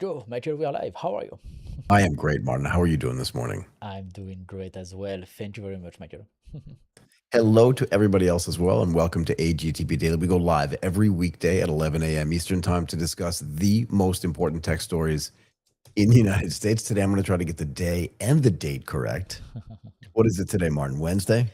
go, Michael. We are live. How are you? I am great, Martin. How are you doing this morning? I'm doing great as well. Thank you very much, Michael. Hello to everybody else as well, and welcome to AGTP Daily. We go live every weekday at 11 a.m. Eastern Time to discuss the most important tech stories in the United States. Today, I'm going to try to get the day and the date correct. What is it today, Martin? Wednesday?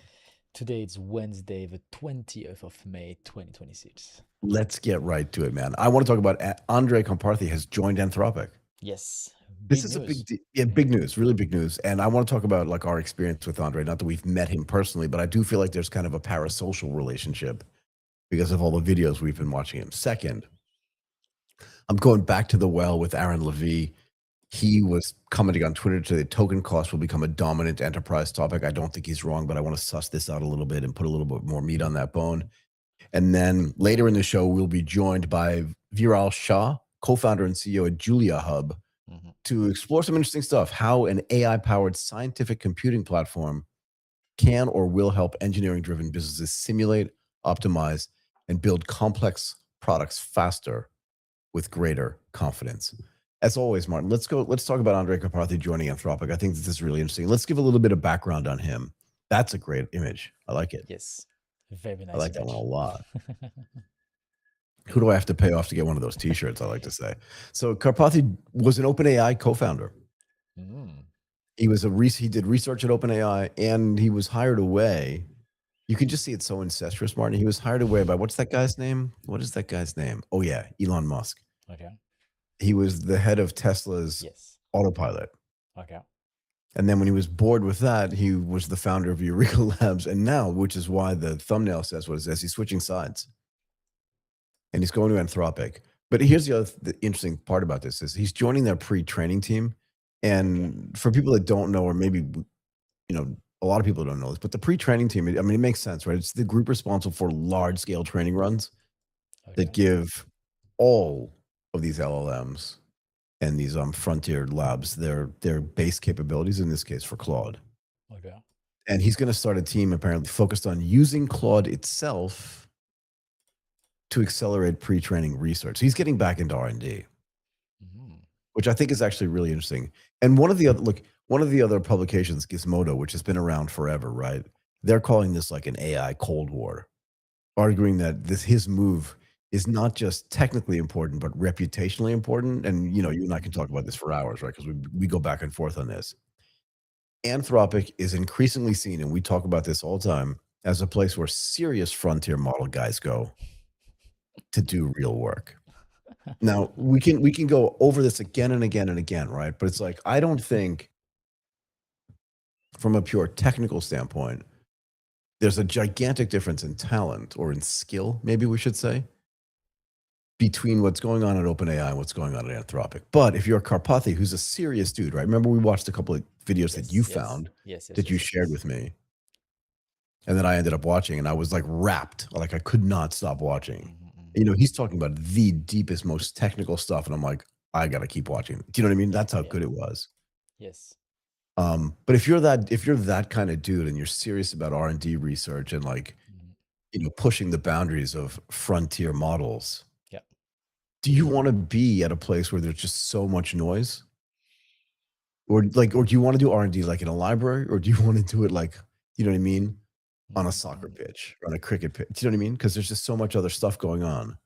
Today it's Wednesday, the 20th of May, 2026. Let's get right to it, man. I want to talk about Andrej Karpathy has joined Anthropic. Yes, This big is a news. big news, really big news. And I want to talk about like our experience with Andre. Not that we've met him personally, but I do feel like there's kind of a parasocial relationship because of all the videos we've been watching him. Second, I'm going back to the well with Aaron Levie. He was commenting on Twitter today, token cost will become a dominant enterprise topic. I don't think he's wrong, but I want to suss this out a little bit and put a little bit more meat on that bone. And then later in the show, we'll be joined by Viral Shah, co-founder and CEO at JuliaHub, to explore some interesting stuff, how an AI-powered scientific computing platform can or will help engineering-driven businesses simulate, optimize, and build complex products faster with greater confidence. As always, Martin, let's talk about Andrej Karpathy joining Anthropic. I think this is really interesting. Let's give a little bit of background on him. That's a great image. I like it. Yes, very I nice like that one a image. lot. Who do I have to pay off to get one of those T-shirts? I like to say. So Karpathy was an OpenAI co-founder. He did research at OpenAI, and he was hired away. You can just see it's so incestuous, Martin. He was hired away by what's that guy's name? What is that guy's name? Oh yeah, Elon Musk. Okay. He was the head of Tesla's Yes. autopilot. Okay. And then when he was bored with that, he was the founder of Eureka Labs. And now, which is why the thumbnail says what it says, he's switching sides. And he's going to Anthropic. But here's the interesting part about this is he's joining their pre-training team. And for people that don't know, or maybe a lot of people don't know this, but the pre-training team, I mean, it makes sense, right? It's the group responsible for large-scale training runs that give all of these LLMs and these frontier labs their base capabilities, in this case for Claude. Okay. And he's going to start a team apparently focused on using Claude itself to accelerate pre-training research. So he's getting back into R&D, which I think is actually really interesting. And one of the other publications, Gizmodo, which has been around forever, right? They're calling this like an AI Cold War, arguing that his move is not just technically important, but reputationally important. And you and I can talk about this for hours, right? Because we go back and forth on this. Anthropic is increasingly seen, and we talk about this all the time, as a place where serious frontier model guys go to do real work. Now, we can go over this again and again and again, right? But it's like, I don't think from a pure technical standpoint, there's a gigantic difference in talent or in skill, maybe we should say, between what's going on at OpenAI and what's going on at Anthropic. But if you're Karpathy, who's a serious dude, right? Remember we watched a couple of videos that you found that you shared with me, and then I ended up watching, and I was like wrapped, like I could not stop watching. He's talking about the deepest, most technical stuff, and I'm like, I gotta keep watching. Do you know what I mean? That's how good it was. Yes. But if you're that kind of dude and you're serious about R&D research and like, pushing the boundaries of frontier models, Yeah. do you want to be at a place where there's just so much noise? Or do you want to do R&D like in a library, or do you want to do it like, you know what I mean, on a soccer pitch or on a cricket pitch? Do you know what I mean? Because there's just so much other stuff going on.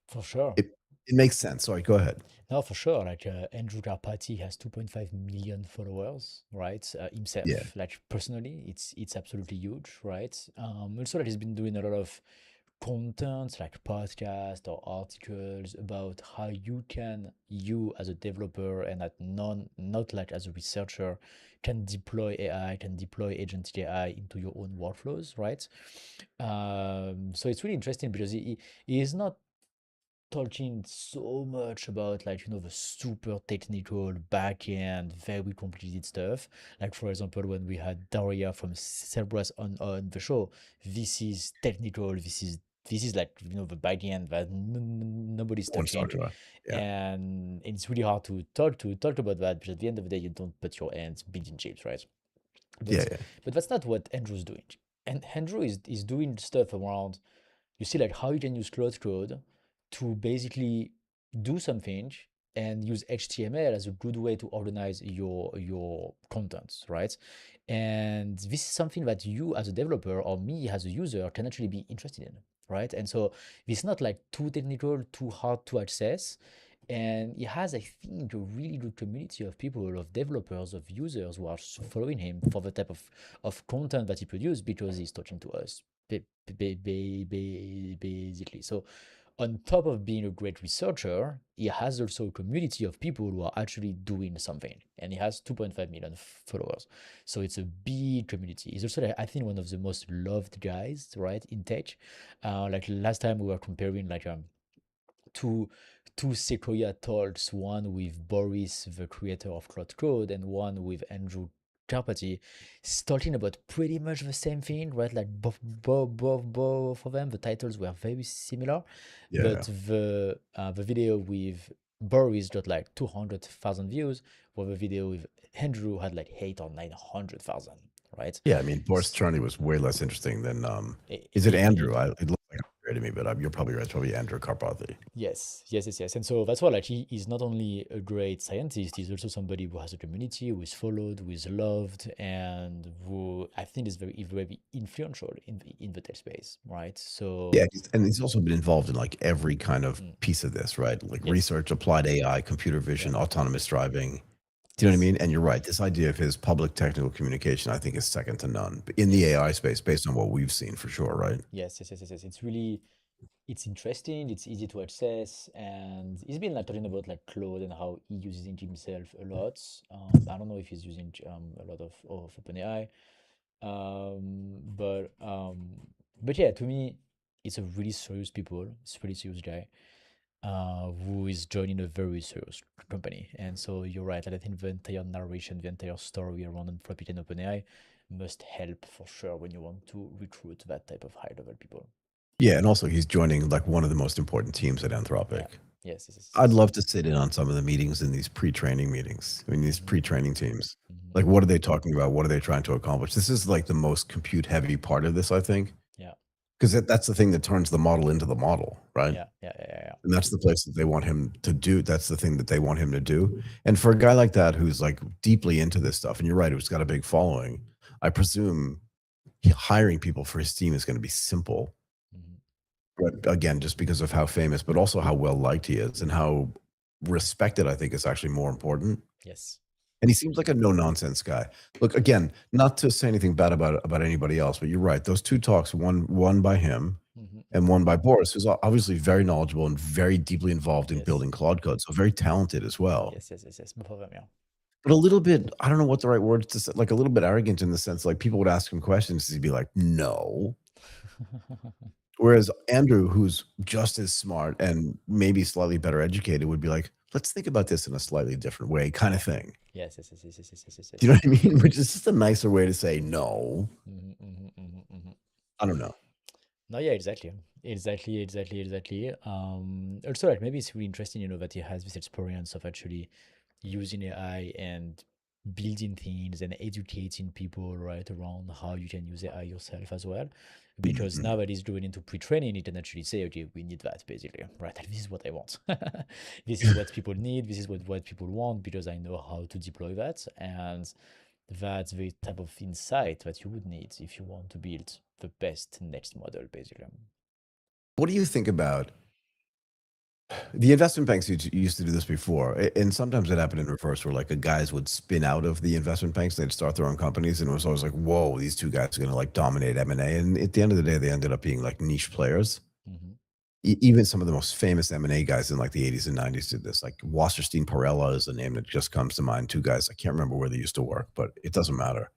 For sure. It makes sense. Sorry, go ahead. No, for sure. Like Andrew Karpathy has 2.5 million followers, right? Yeah. Himself, like personally, it's absolutely huge, right? Also, that he's been doing a lot of content, like podcasts or articles about how you as a developer and not like as a researcher, can deploy AI, can deploy agentic AI into your own workflows, right? So it's really interesting because he is not talking so much about like the super technical back end very complicated stuff, like for example when we had Daria from Cerberus on the show. This is technical, this is like the back end that nobody's No one's touching. talking about. Yeah. And it's really hard to talk about that because at the end of the day you don't put your hands big in chips, right? Yeah. But that's not what Andrew's doing. And Andrew is doing stuff around, you see, like how you can use Cloud Code to basically do something and use HTML as a good way to organize your contents, right? And this is something that you as a developer or me as a user can actually be interested in, right? And so it's not like too technical, too hard to access. And he has, I think, a really good community of people, of developers, of users who are following him for the type of content that he produces because he's talking to us, basically. So on top of being a great researcher, he has also a community of people who are actually doing something. And he has 2.5 million followers. So it's a big community. He's also, I think, one of the most loved guys, right, in tech. Like last time we were comparing like two two Sequoia talks, one with Boris, the creator of Cloud Code, and one with Andrew Karpathy, talking about pretty much the same thing, right? Like both of them, the titles were very similar, but Yeah. the video with Boris got like 200,000 views, while the video with Andrew had like 8 or 900,000, right? Yeah, I mean, Boris S- Charney was way less interesting than i- is it Andrew? i- It looks like Andrea to me, but you're probably right. It's probably Andrew Karpathy. Yes, yes, yes, yes. And so that's why like he is not only a great scientist, he's also somebody who has a community, who is followed, who is loved, and who I think is very influential in the tech space, right? So Yeah, and he's also been involved in like every kind of mm, piece of this, right? Like yes, research, applied AI, computer yeah, vision, autonomous driving. Do you know what I yes, mean? And you're right. This idea of his public technical communication, I think, is second to none in the yes, AI space, based on what we've seen for sure, right? yes, yes, yes, yes, yes. It's really it's interesting, it's easy to access, and he's been like talking about like Claude and how he uses it himself a lot. I don't know if he's using a lot of OpenAI. But yeah, to me, it's a really serious people. It's a really serious guy who is joining a very serious company. And so you're right. I think the entire narration, the entire story around Anthropic and OpenAI must help for sure when you want to recruit that type of high level people. Yeah, and also he's joining like one of the most important teams at Yeah. Anthropic. Yes. Yes. Yes. I'd Yes. love to sit in on some of the meetings in these pre-training meetings. I mean, these Mm-hmm. pre-training teams. Mm-hmm. Like, what are they talking about? What are they trying to accomplish? This is like the most compute-heavy part of this, I think, Yeah. because that's the thing that turns the model into the model, right? Yeah. Yeah. Yeah. Yeah. And that's the place that they want him to do. That's the thing that they want him to do. And for a guy like that who's like deeply into this stuff, and you're right, who's got a big following, I presume hiring people for his team is going to be simple. Mm-hmm. But again, just because of how famous, but also how well liked he is and how respected, I think is actually more important. Yes. And he seems like a no nonsense guy. Look, again, not to say anything bad about anybody else, but you're right. Those two talks, one by him Mm-hmm. and Mm-hmm. one by Boris, who's obviously very knowledgeable and very deeply involved in Yes. building Claude code, so very talented as well. Yes. Yes. Yes. Yes. Both of them. Yeah. But a little bit, I don't know what the right word is to say, like a little bit arrogant in the sense like people would ask him questions, he'd be like, no. Whereas Andrew, who's just as smart and maybe slightly better educated, would be like, let's think about this in a slightly different way, kind of thing. Yes. Yes. Yes. Yes. Yes. Yes. Yes. Yes. Do you know Yes. what I mean? Which is just a nicer way to say no. Mm-hmm. Mm-hmm. Mm-hmm. Mm-hmm. I don't know. No, yeah, exactly. Exactly. Also, like maybe it's really interesting, that he has this experience of actually using AI and building things and educating people right around how you can use AI yourself as well. Because Mhm. now that he's going into pre-training, he can actually say, okay, we need that basically, right? Like, this is what I want. This is what people need. This is what people want because I know how to deploy that. And that's the type of insight that you would need if you want to build the best next model, basically. What do you think about the investment banks used to do this before, and sometimes it happened in reverse, where like the guys would spin out of the investment banks, they'd start their own companies, and it was always like, whoa, these two guys are going to like dominate M&A. And at the end of the day, they ended up being like niche players. Hmm. Even some of the most famous M&A guys in like the 80s and 90s did this. Like Wasserstein Perella is a name that just comes to mind. Two guys, I can't remember where they used to work, but it doesn't matter.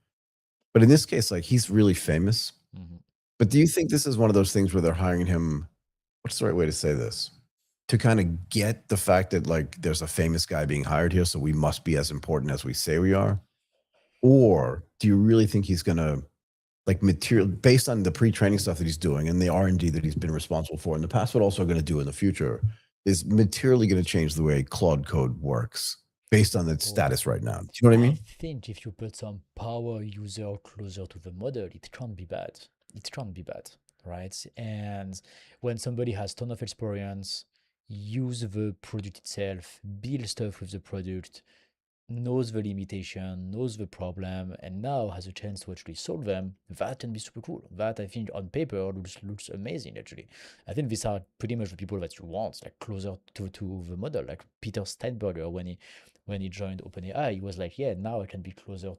But in this case, like he's really famous. Hmm. But do you think this is one of those things where they're hiring him? What's the right way to say this? To kind of get the fact that like there's a famous guy being hired here, so we must be as important as we say we are? Or do you really think he's gonna like material based on the pre-training stuff that he's doing and the R&D that he's been responsible for in the past, but also going to do in the future, is materially going to change the way Claude code works based on its Oh, status right now? Do you know what I I mean? think if you put some power user closer to the model, it can't be bad. It can't be bad, right? And when somebody has ton of experience, use the product itself, build stuff with the product, knows the limitation, knows the problem, and now has a chance to actually solve them, that can be super cool. That I think on paper looks amazing actually. I think these are pretty much the people that you want, like closer to the model. Like Peter Steinberger when he joined OpenAI, he was like, yeah, now I can be closer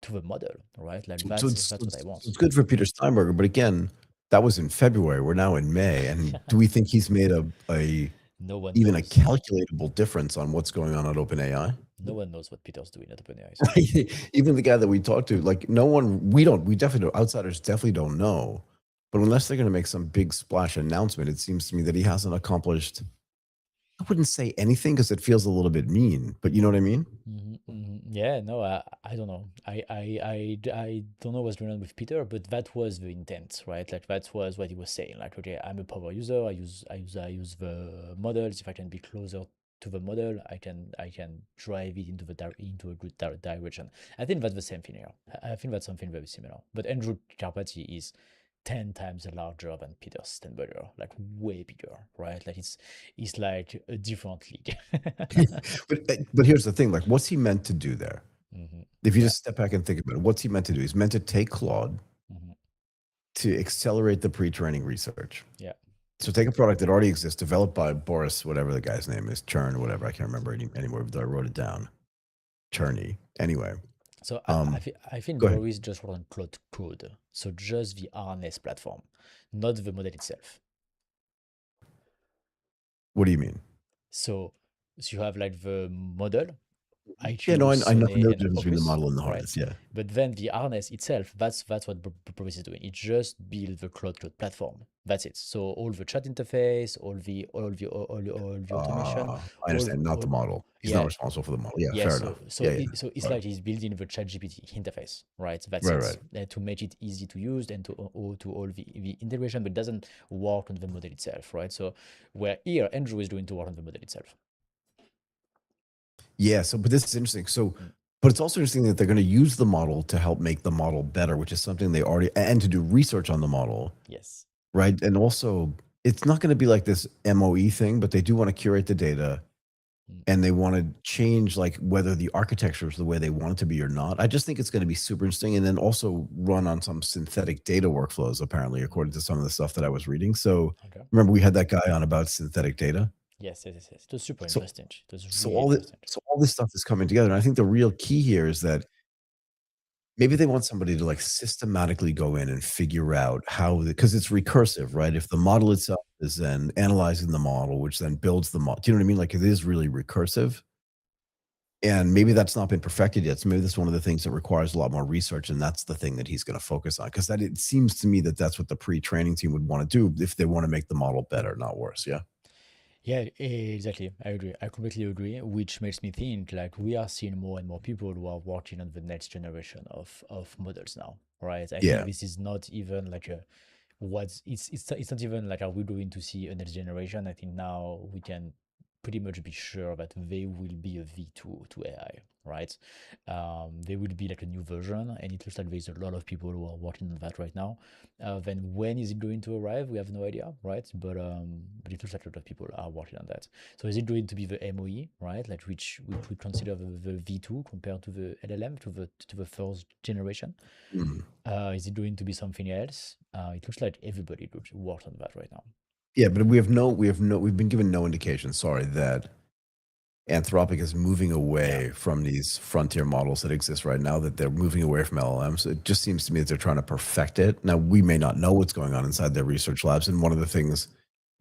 to the model, right? Like So that's what I want. it's good for Peter Steinberger, but again, that was in February. We're now in May, and do we think he's made a No one even a knows. calculatable difference on what's going on at OpenAI? No one knows what Peter's doing at OpenAI. So Even the guy that we talked to, like we definitely don't, outsiders definitely don't know. But unless they're going to make some big splash announcement, it seems to me that he hasn't accomplished. I wouldn't say anything because it feels a little bit mean, but you know what I mean? Yeah, no, I don't know. I don't know what's going on with Peter, but that was the intent, right? Like that was what he was saying. Like, okay, I'm a power user. I use the models. If I can be closer to the model, I can drive it into a good direction. I think that's the same thing here. I think that's something very similar. But Andrew Karpathy is 10 times larger than Peter Stenberger, like way bigger, right? Like it's like a different league. But here's the thing: like, what's he meant to do there? If you Yeah. just step back and think about it, what's he meant to do? He's meant to take Claude hmm to accelerate the pre-training research. Yeah. So take a product that already exists, developed by Boris, whatever the guy's name is, Churn, whatever. I can't remember anymore, but I wrote it down. Churney. Anyway, So um, I think go ahead. Boris just wrote on Cloud Code. So just the harness platform, not the model itself. What do you mean? So you have like the model, Yeah, no, IQ, I know Sonnet, the and difference between the Opus, model and the right? harness. Yeah. But then the harness itself, that's what Provis is doing. It just build the cloud platform. That's it. So all the chat interface, all the automation, I understand. Not the all model. He's not yeah. responsible for the model. Yeah, Yeah, fair so enough. so Yeah, yeah. it, so it's Sorry. like he's building the ChatGPT interface, right? That's Right, it, right. to make it easy to use and to all the integration, but doesn't work on the model itself, right? So where here Andrew is doing to work on the model itself. Yeah. So, but this is interesting. So, Mm, but it's also interesting that they're going to use the model to help make the model better, which is something they already, and to do research on the model, yes. right? And also, it's not going to be like this MOE thing, but they do want to curate the data Mm, and they want to change like whether the architecture is the way they want it to be or not. I just think it's going to be super interesting and then also run on some synthetic data workflows, apparently, according to some of the stuff that I was reading. So okay. remember we had that guy on about synthetic data. Yes. It was super So interesting. It was so really interesting. all this stuff is coming together. And I think the real key here is that maybe they want somebody to like systematically go in and figure out how, because it's recursive, right? If the model itself is then analyzing the model, which then builds the model, do you know what I mean? Like it is really recursive. And maybe that's not been perfected yet. So maybe that's one of the things that requires a lot more research, and that's the thing that he's going to focus on. Because that it seems to me that that's what the pre-training team would want to do if they want to make the model better, not worse. Yeah. Yeah, exactly. I agree. I completely agree. Which makes me think like we are seeing more and more people who are working on the next generation of models now, right? I think Yeah. this is not even like a what's it's not even like are we going to see a next generation? I think now we can pretty much be sure that they will be a V2 to AI, right? They will be like a new version, and it looks like there's a lot of people who are working on that right now. Then when is it going to arrive? We have no idea, right? But it looks like a lot of people are working on that. So is it going to be the MOE, right? Like which we consider the V2 compared to the LLM to the first generation? Mhm. Is it going to be something else? It looks like everybody looks works on that right now. Yeah, but we've been given no indication, sorry, that Anthropic is moving Yeah. away from these frontier models that exist right now, that they're moving away from LLMs. It just seems to me that they're trying to perfect it. Now, we may not know what's going on inside their research labs. And one of the things,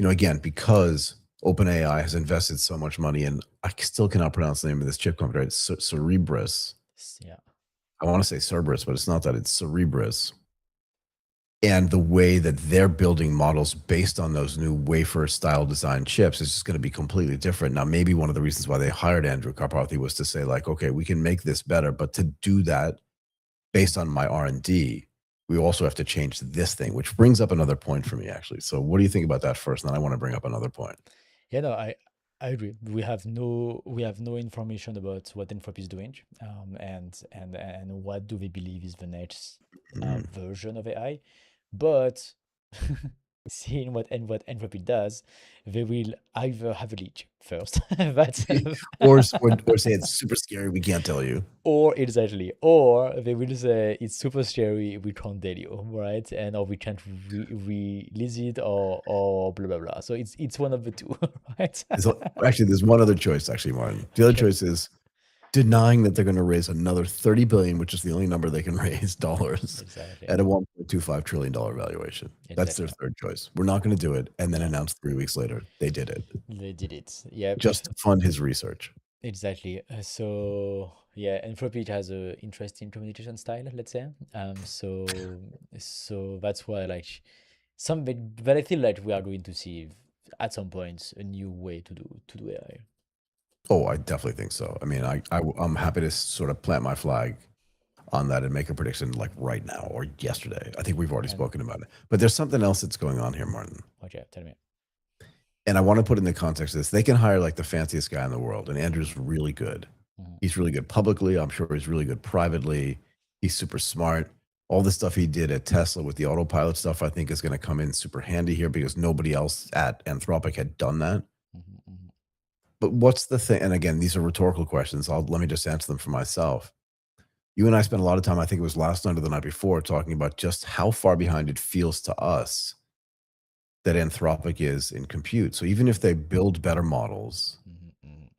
again, because OpenAI has invested so much money, and I still cannot pronounce the name of this chip company, right? It's Cerebras. Yeah. I want to say Cerberus, but it's not that. It's Cerebras. And the way that they're building models based on those new wafer style design chips is just going to be completely different. Now, maybe one of the reasons why they hired Andrew Karpathy was to say like, okay, we can make this better, but to do that based on my R&D, we also have to change this thing, which brings up another point for me actually. So what do you think about that first? And then I want to bring up another point. Yeah, no, I agree. We have no information about what Anthropic is doing, and what do they believe is the next Mm. version of AI. But seeing what Anthropic does, they will either have a leak first, that's or say it's super scary, we can't tell you. or exactly, or they will say it's super scary, we can't tell you, right? And or we can't release it, or blah blah blah. So it's one of the two, right? Actually, there's one other choice, actually, Martin. The other Okay. choice is denying that they're going to raise another 30 billion, which is the only number they can raise dollars Exactly. at a $1.25 trillion valuation. That's their Exactly. third choice. We're not going to do it, and then Yeah, announce 3 weeks later they did it they did it. Yeah, just to fund his research. exactly. So yeah, Anthropic has a interesting communication style, let's say. So that's why like but I feel like we are going to see at some point a new way to do AI. Oh, I definitely think so. I mean, I'm happy to sort of plant my flag on that and make a prediction like right now or yesterday. I think we've already And spoken about it. But there's something else that's going on here, Martin. okay, tell me. And I want to put in the context of this. They can hire like the fanciest guy in the world, and Andrew's really good. Mhm. He's really good publicly. I'm sure he's really good privately. He's super smart. All the stuff he did at Tesla with the autopilot stuff, I think, is going to come in super handy here because nobody else at Anthropic had done that. Mhm, mhm. But what's the thing? And again, these are rhetorical questions. Let me just answer them for myself. You and I spent a lot of time, I think it was last night or the night before, talking about just how far behind it feels to us that Anthropic is in compute. So even if they build better models, Mhm, mhm.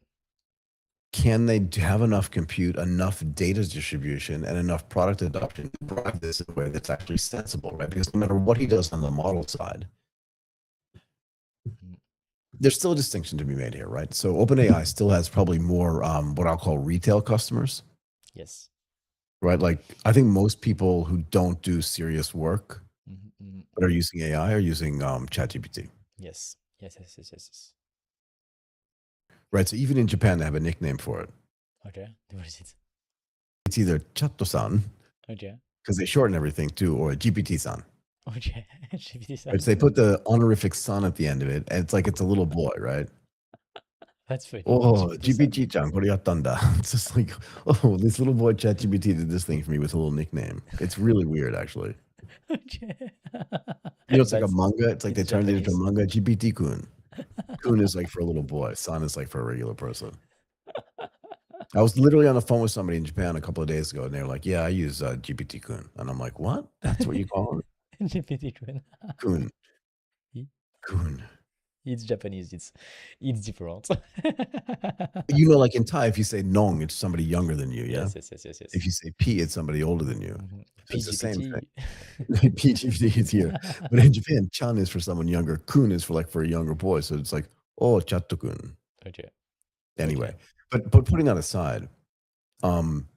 can they have enough compute, enough data distribution, and enough product adoption to drive this in a way that's actually sensible, right? Because no matter what he does on the model side, Mhm. there's still a distinction to be made here, right? So OpenAI still has probably more what I'll call retail customers, Yes. right? Like I think most people who don't do serious work Mhm, mhm. but are using AI are using ChatGPT, Yes. Yes. Yes. Yes. Yes. Yes. right? So even in Japan, they have a nickname for it. Okay. What is it? It's either Chatto-san, Okay. because they shorten everything too, or GPT-san. Okay. GPT Right? So they put the honorific son at the end of it, and it's like it's a little boy, right? That's funny. Oh, GPT-san. GPT-chan, koryattanda. It's just like, oh, this little boy ChatGPT did this thing for me with a little nickname. It's really weird, actually. Okay. You know, it's like a That's manga. It's like it's they turned it into a Japanese. manga. GPT-kun. Kun is like for a little boy. San is like for a regular person. I was literally on the phone with somebody in Japan a couple of days ago, and they were like, "Yeah, I use GPT-kun," and I'm like, "What? That's what you call it? GPT-kun. Kun, It- kun." It's Japanese. It's different. You know, like in Thai, if you say Nong, it's somebody younger than you. Yeah. Yes. Yes. Yes. Yes. If Yes. you say P, it's somebody older than you. Mhm. So it's the same thing. PGPT. PGPT is here, but in Japan, Chan is for someone younger. Kun is for a younger boy. So it's like, oh, Chatto-kun. Okay. Okay. Anyway, but putting that aside, um,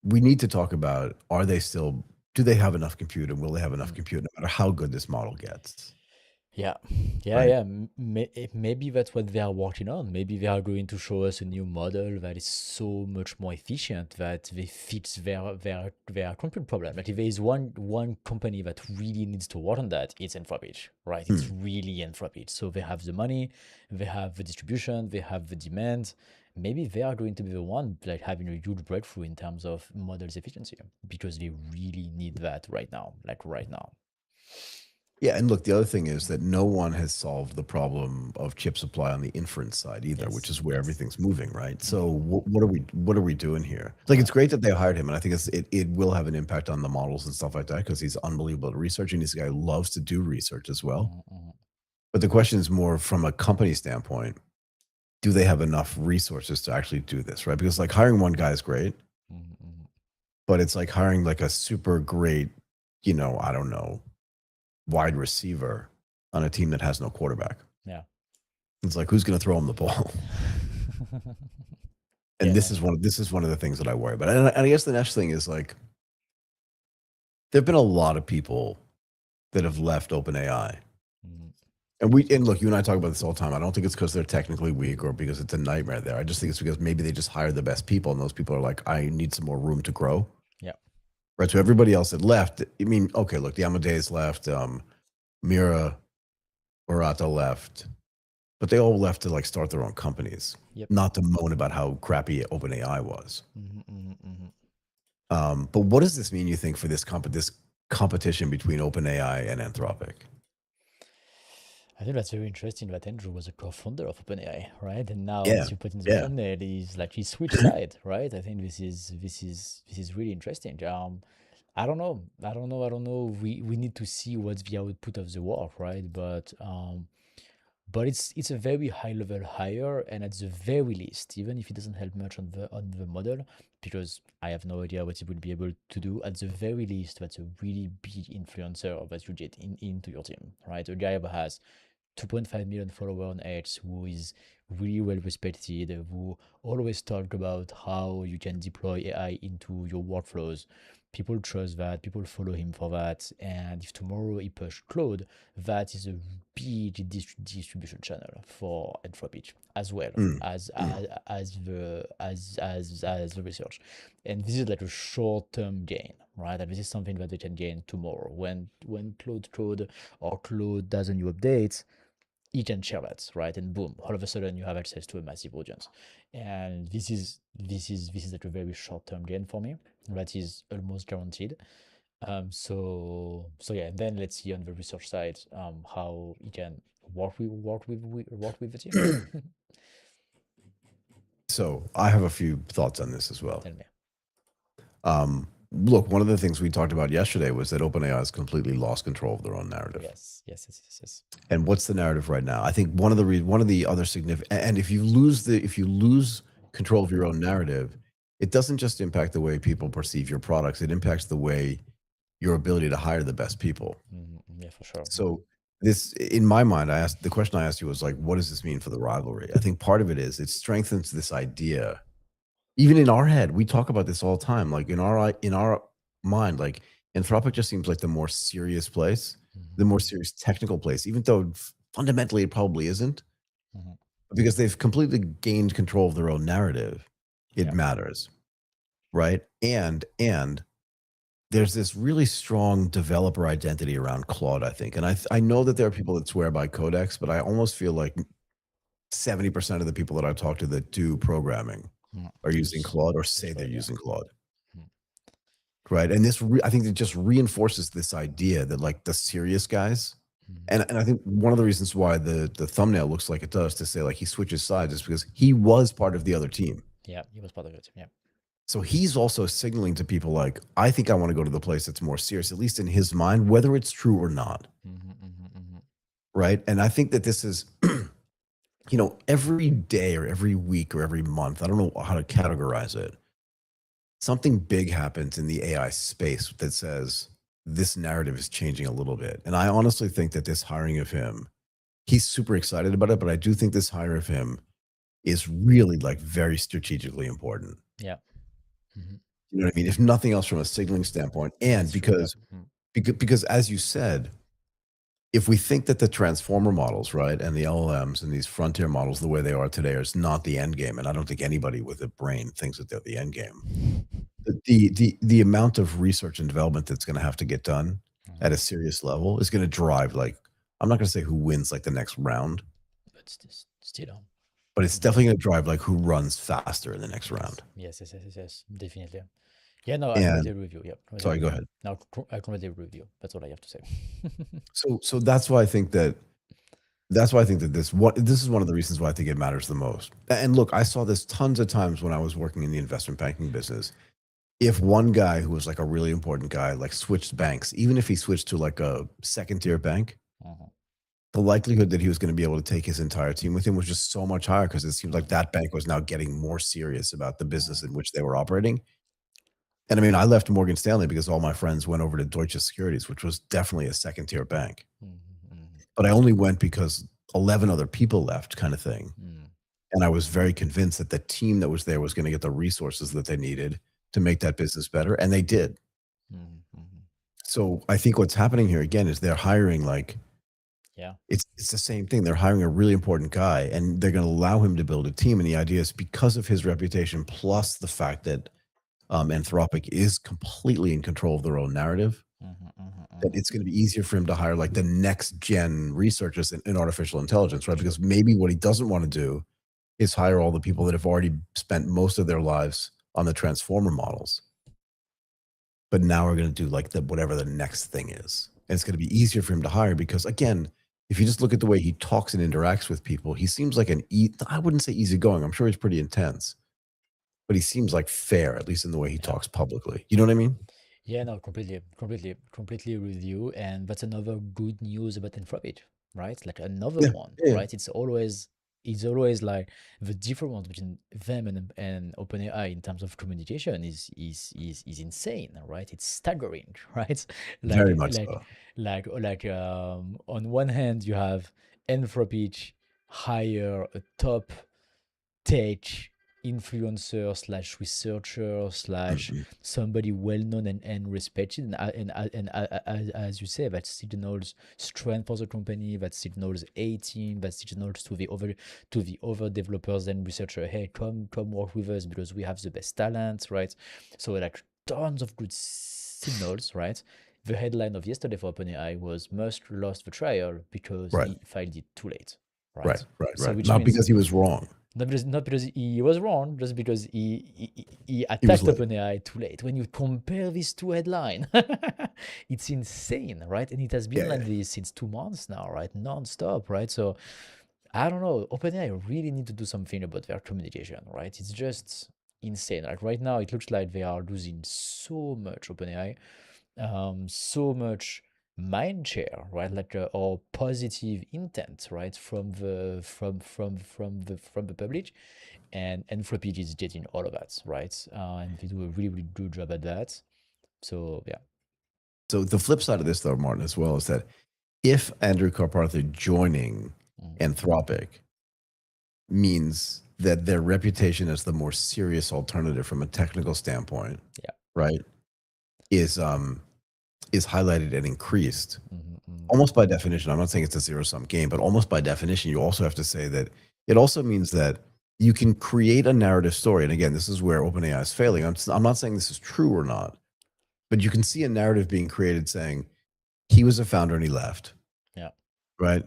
we need to talk about: do they have enough compute, and will they have enough Mm. compute no matter how good this model gets? Yeah, yeah, Right? yeah. Maybe that's what they are working on. Maybe they are going to show us a new model that is so much more efficient that they fix their compute problem. Like if there is one company that really needs to work on that, it's Anthropic, right? It's Hmm. really Anthropic. So they have the money, they have the distribution, they have the demand. Maybe they are going to be the one like having a huge breakthrough in terms of models efficiency because they really need that right now, like right now. Yeah, and look, the other thing is that no one has solved the problem of chip supply on the inference side either, which Yes, is where yes. everything's moving, right? So Mhm. what are we doing here? Like, Yeah. it's great that they hired him, and I think it will have an impact on the models and stuff like that because he's unbelievable at researching. This guy loves to do research as well. Mhm, mhm. But the question is more from a company standpoint: do they have enough resources to actually do this, right? Because like hiring one guy is great, Mhm, mhm. but it's like hiring like a super great, I don't know, wide receiver on a team that has no quarterback. Yeah. It's like, who's going to throw him the ball? And Yeah, this no, is no. one of the things that I worry about. And I guess the next thing is like, there've been a lot of people that have left OpenAI. Mhm. And look, you and I talk about this all the time. I don't think it's because they're technically weak or because it's a nightmare there. I just think it's because maybe they just hired the best people, and those people are like, I need some more room to grow. Yeah. Right. So everybody else that left, I mean, okay, look, the Amadeus left, Mira, Murata left, but they all left to like start their own companies, Yep. not to moan about how crappy OpenAI was. Mhm, mhm, mhm. But what does this mean, you think, for this competition between OpenAI and Anthropic? I think that's very interesting that Andrew was a co-founder of OpenAI, right? And now, Yeah, as you put in the yeah. thumbnail, he's like he switched side, right? I think this is really interesting. I don't know. We need to see what's the output of the work, right? But it's a very high level hire, and at the very least, even if it doesn't help much on the model, because I have no idea what it will be able to do, at the very least, that's a really big influencer that you get into your team, right? A guy that has 2.5 million followers on X, who is really well respected, who always talk about how you can deploy AI into your workflows. People trust that, people follow him for that. And if tomorrow he push Claude, that is a big distribution channel for Anthropic as well Mm, as mm. as the research. And this is like a short-term gain, right? And this is something that they can gain tomorrow. When Claude code or Claude does a new update, you can share that, right? And boom, all of a sudden you have access to a massive audience. And this is like a very short-term gain for me. That is almost guaranteed. So yeah, and then let's see on the research side how you can work with the team. So I have a few thoughts on this as well. Tell me. Look, one of the things we talked about yesterday was that OpenAI has completely lost control of their own narrative. Yes. And what's the narrative right now? I think one of the other significant, and if you lose control of your own narrative, it doesn't just impact the way people perceive your products. It impacts the way your ability to hire the best people. Yeah, for sure. So this, in my mind, the question I asked you was like, what does this mean for the rivalry? I think part of it is it strengthens this idea. Even in our head, we talk about this all the time. Like in our mind, like Anthropic just seems like the more serious place, the more serious technical place, even though fundamentally it probably isn't, Mhm. because they've completely gained control of their own narrative. It Yeah. matters, right? And there's this really strong developer identity around Claude, I think. And I know that there are people that swear by Codex, but I almost feel like 70% of the people that I talk to that do programming are using Claude or say they're Claude, yeah. using Claude. Mhm. Right. And I think it just reinforces this idea that like the serious guys, Mhm. and I think one of the reasons why the thumbnail looks like it does to say like he switches sides is because he was part of the other team. Yeah, he was part of it. Yeah. So he's also signaling to people like, I think I want to go to the place that's more serious, at least in his mind, whether it's true or not. Right. And I think that this is, every day or every week or every month, I don't know how to categorize it. Something big happens in the AI space that says this narrative is changing a little bit. And I honestly think that this hiring of him, he's super excited about it, but I do think this hire of him is really like very strategically important. Yeah. Mhm. You know what I mean? If nothing else from a signaling standpoint, and That's true. Yeah. because as you said, if we think that the transformer models, right, and the LLMs and these frontier models, the way they are today, is not the end game, and I don't think anybody with a brain thinks that they're the end game. The amount of research and development that's going to have to get done at a serious level is going to drive like, I'm not going to say who wins like the next round, But still. but it's definitely going to drive like who runs faster in the next round. Yes. Definitely. Yeah, no, I And completely agree with you. Yeah, completely sorry, agree go with you. ahead. No, I completely agree with you. That's all I have to say. So that's why I think that this is one of the reasons why I think it matters the most. And look, I saw this tons of times when I was working in the investment banking business. If one guy who was like a really important guy like switched banks, even if he switched to like a second tier bank, Mhm. the likelihood that he was going to be able to take his entire team with him was just so much higher because it seemed like that bank was now getting more serious about the business in which they were operating. And I mean, I left Morgan Stanley because all my friends went over to Deutsche Securities, which was definitely a second tier bank. But I only went because 11 other people left, kind of thing. And I was very convinced that the team that was there was going to get the resources that they needed to make that business better. And they did. So I think what's happening here again is they're hiring like, Yeah. it's the same thing. They're hiring a really important guy and they're going to allow him to build a team. And the idea is because of his reputation, plus the fact that Anthropic is completely in control of their own narrative, that it's going to be easier for him to hire like the next gen researchers in artificial intelligence, right? Because maybe what he doesn't want to do is hire all the people that have already spent most of their lives on the transformer models. But now we're going to do like whatever the next thing is. And it's going to be easier for him to hire because again, if you just look at the way he talks and interacts with people, he seems like I wouldn't say easygoing. I'm sure he's pretty intense, but he seems like fair, at least in the way he Yeah. talks publicly. You know what I mean? Yeah, no, completely with you. And that's another good news about Anthropic, right? Like another Yeah. one, Yeah. right? It's always like the difference between them and OpenAI in terms of communication is insane, right? It's staggering, right? Very Like much like so. on one hand you have Anthropic hire a top tech influencer slash researcher slash Mhm. somebody well known and respected, as you say, that signals strength for the company, that signals a team, that signals to the other developers and researcher, hey, come work with us because we have the best talent, right? So like tons of good signals, right? The headline of yesterday for OpenAI was Musk lost the trial because Right. he filed it too late, Right. right? Right. So Right. which Not means because he was wrong. not because he was wrong, just because he He was attacked late. OpenAI too late. When you compare these two headlines, it's insane, right? And it has been Yeah. like Yeah. this since 2 months now, right? Non-stop, right? So I don't know. OpenAI really need to do something about their communication, right? It's just insane. Like right now, it looks like they are losing so much OpenAI, so much mind share, right? Like or positive intent, right, from the public, and Anthropic is getting all of that, right? And they do a really really good job at that. So yeah. So the flip side of this, though, Martin, as well, is that if Andrew Karpathy joining Mm, Anthropic means that their reputation as the more serious alternative from a technical standpoint, yeah. right, is highlighted and increased. Mm-hmm. Almost by definition, I'm not saying it's a zero-sum game, but almost by definition, you also have to say that it also means that you can create a narrative story. And again, this is where OpenAI is failing. I'm not saying this is true or not, but you can see a narrative being created saying he was a founder and he left, Yeah. right?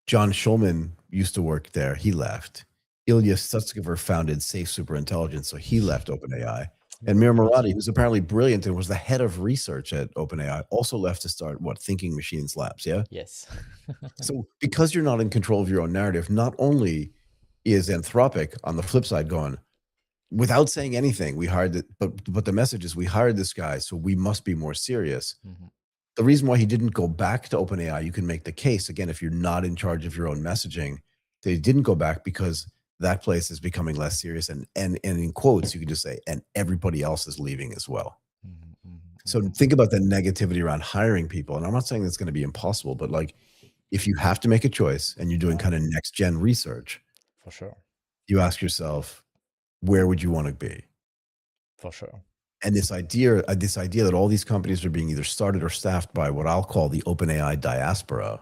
John Schulman used to work there. He left. Ilya Sutskever founded Safe Superintelligence, so he left OpenAI. And Mir Great Moradi, team. who's apparently brilliant and was the head of research at OpenAI, also left to start Thinking Machines Labs. Yeah. Yes. So because you're not in control of your own narrative, not only is Anthropic on the flip side going, without saying anything, we hired it, but the message is we hired this guy, so we must be more serious. Mhm. The reason why he didn't go back to OpenAI, you can make the case again if you're not in charge of your own messaging, that he didn't go back because that place is becoming less serious, and in quotes you could just say, and everybody else is leaving as well. Mhm, mhm, So mhm. think about the negativity around hiring people, and I'm not saying that's going to be impossible, but like if you have to make a choice and you're doing Yeah, kind of next gen research, for sure. you ask yourself, where would you want to be? For sure. And this idea that all these companies are being either started or staffed by what I'll call the OpenAI diaspora,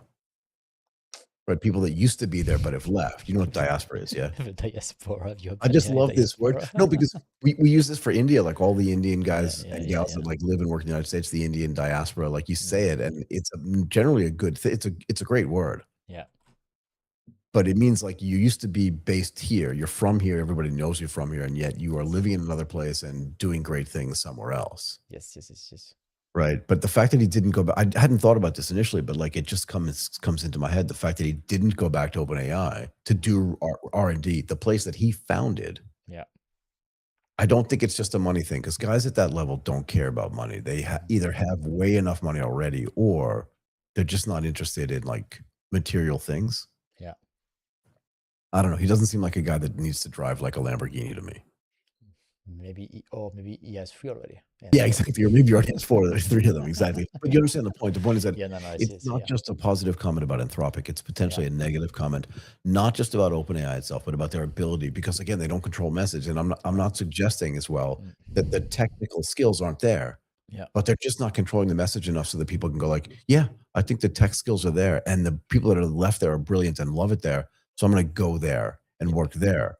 right? People that used to be there but have left. You know what diaspora is, yeah? The diaspora, the I just OpenAI love this word. diaspora. No, because we use this for India, like all the Indian Yeah, guys yeah, and yeah, gals yeah. that like live and work in the United States, the Indian diaspora, like you say it, Mhm. and it's generally a good thing. It's a great word, Yeah. but it means like you used to be based here. You're from here. Everybody knows you're from here, and yet you are living in another place and doing great things somewhere else. Yes, yes, yes, yes. Right. But the fact that he didn't go back, I hadn't thought about this initially, but like it just comes into my head. The fact that he didn't go back to OpenAI to do R&D, the place that he founded. Yeah. I don't think it's just a money thing because guys at that level don't care about money. They either have way enough money already or they're just not interested in like material things. Yeah. I don't know. He doesn't seem like a guy that needs to drive like a Lamborghini to me. Maybe he has three already. Yeah, Yeah, four. exactly. Or maybe you already has four. There's three of them. Exactly. But you understand the point. The point is that Yeah, no, no, I see, it's I see, not yeah. just a positive comment about Anthropic. It's Yeah. potentially a negative comment, not just about OpenAI itself, but about their ability. Because again, they don't control message, and I'm not suggesting as well that the technical skills aren't there, Yeah. but they're just not controlling the message enough so that people can go like, yeah, I think the tech skills are there, and the people that are left there are brilliant and love it there. So I'm going to go there and work there.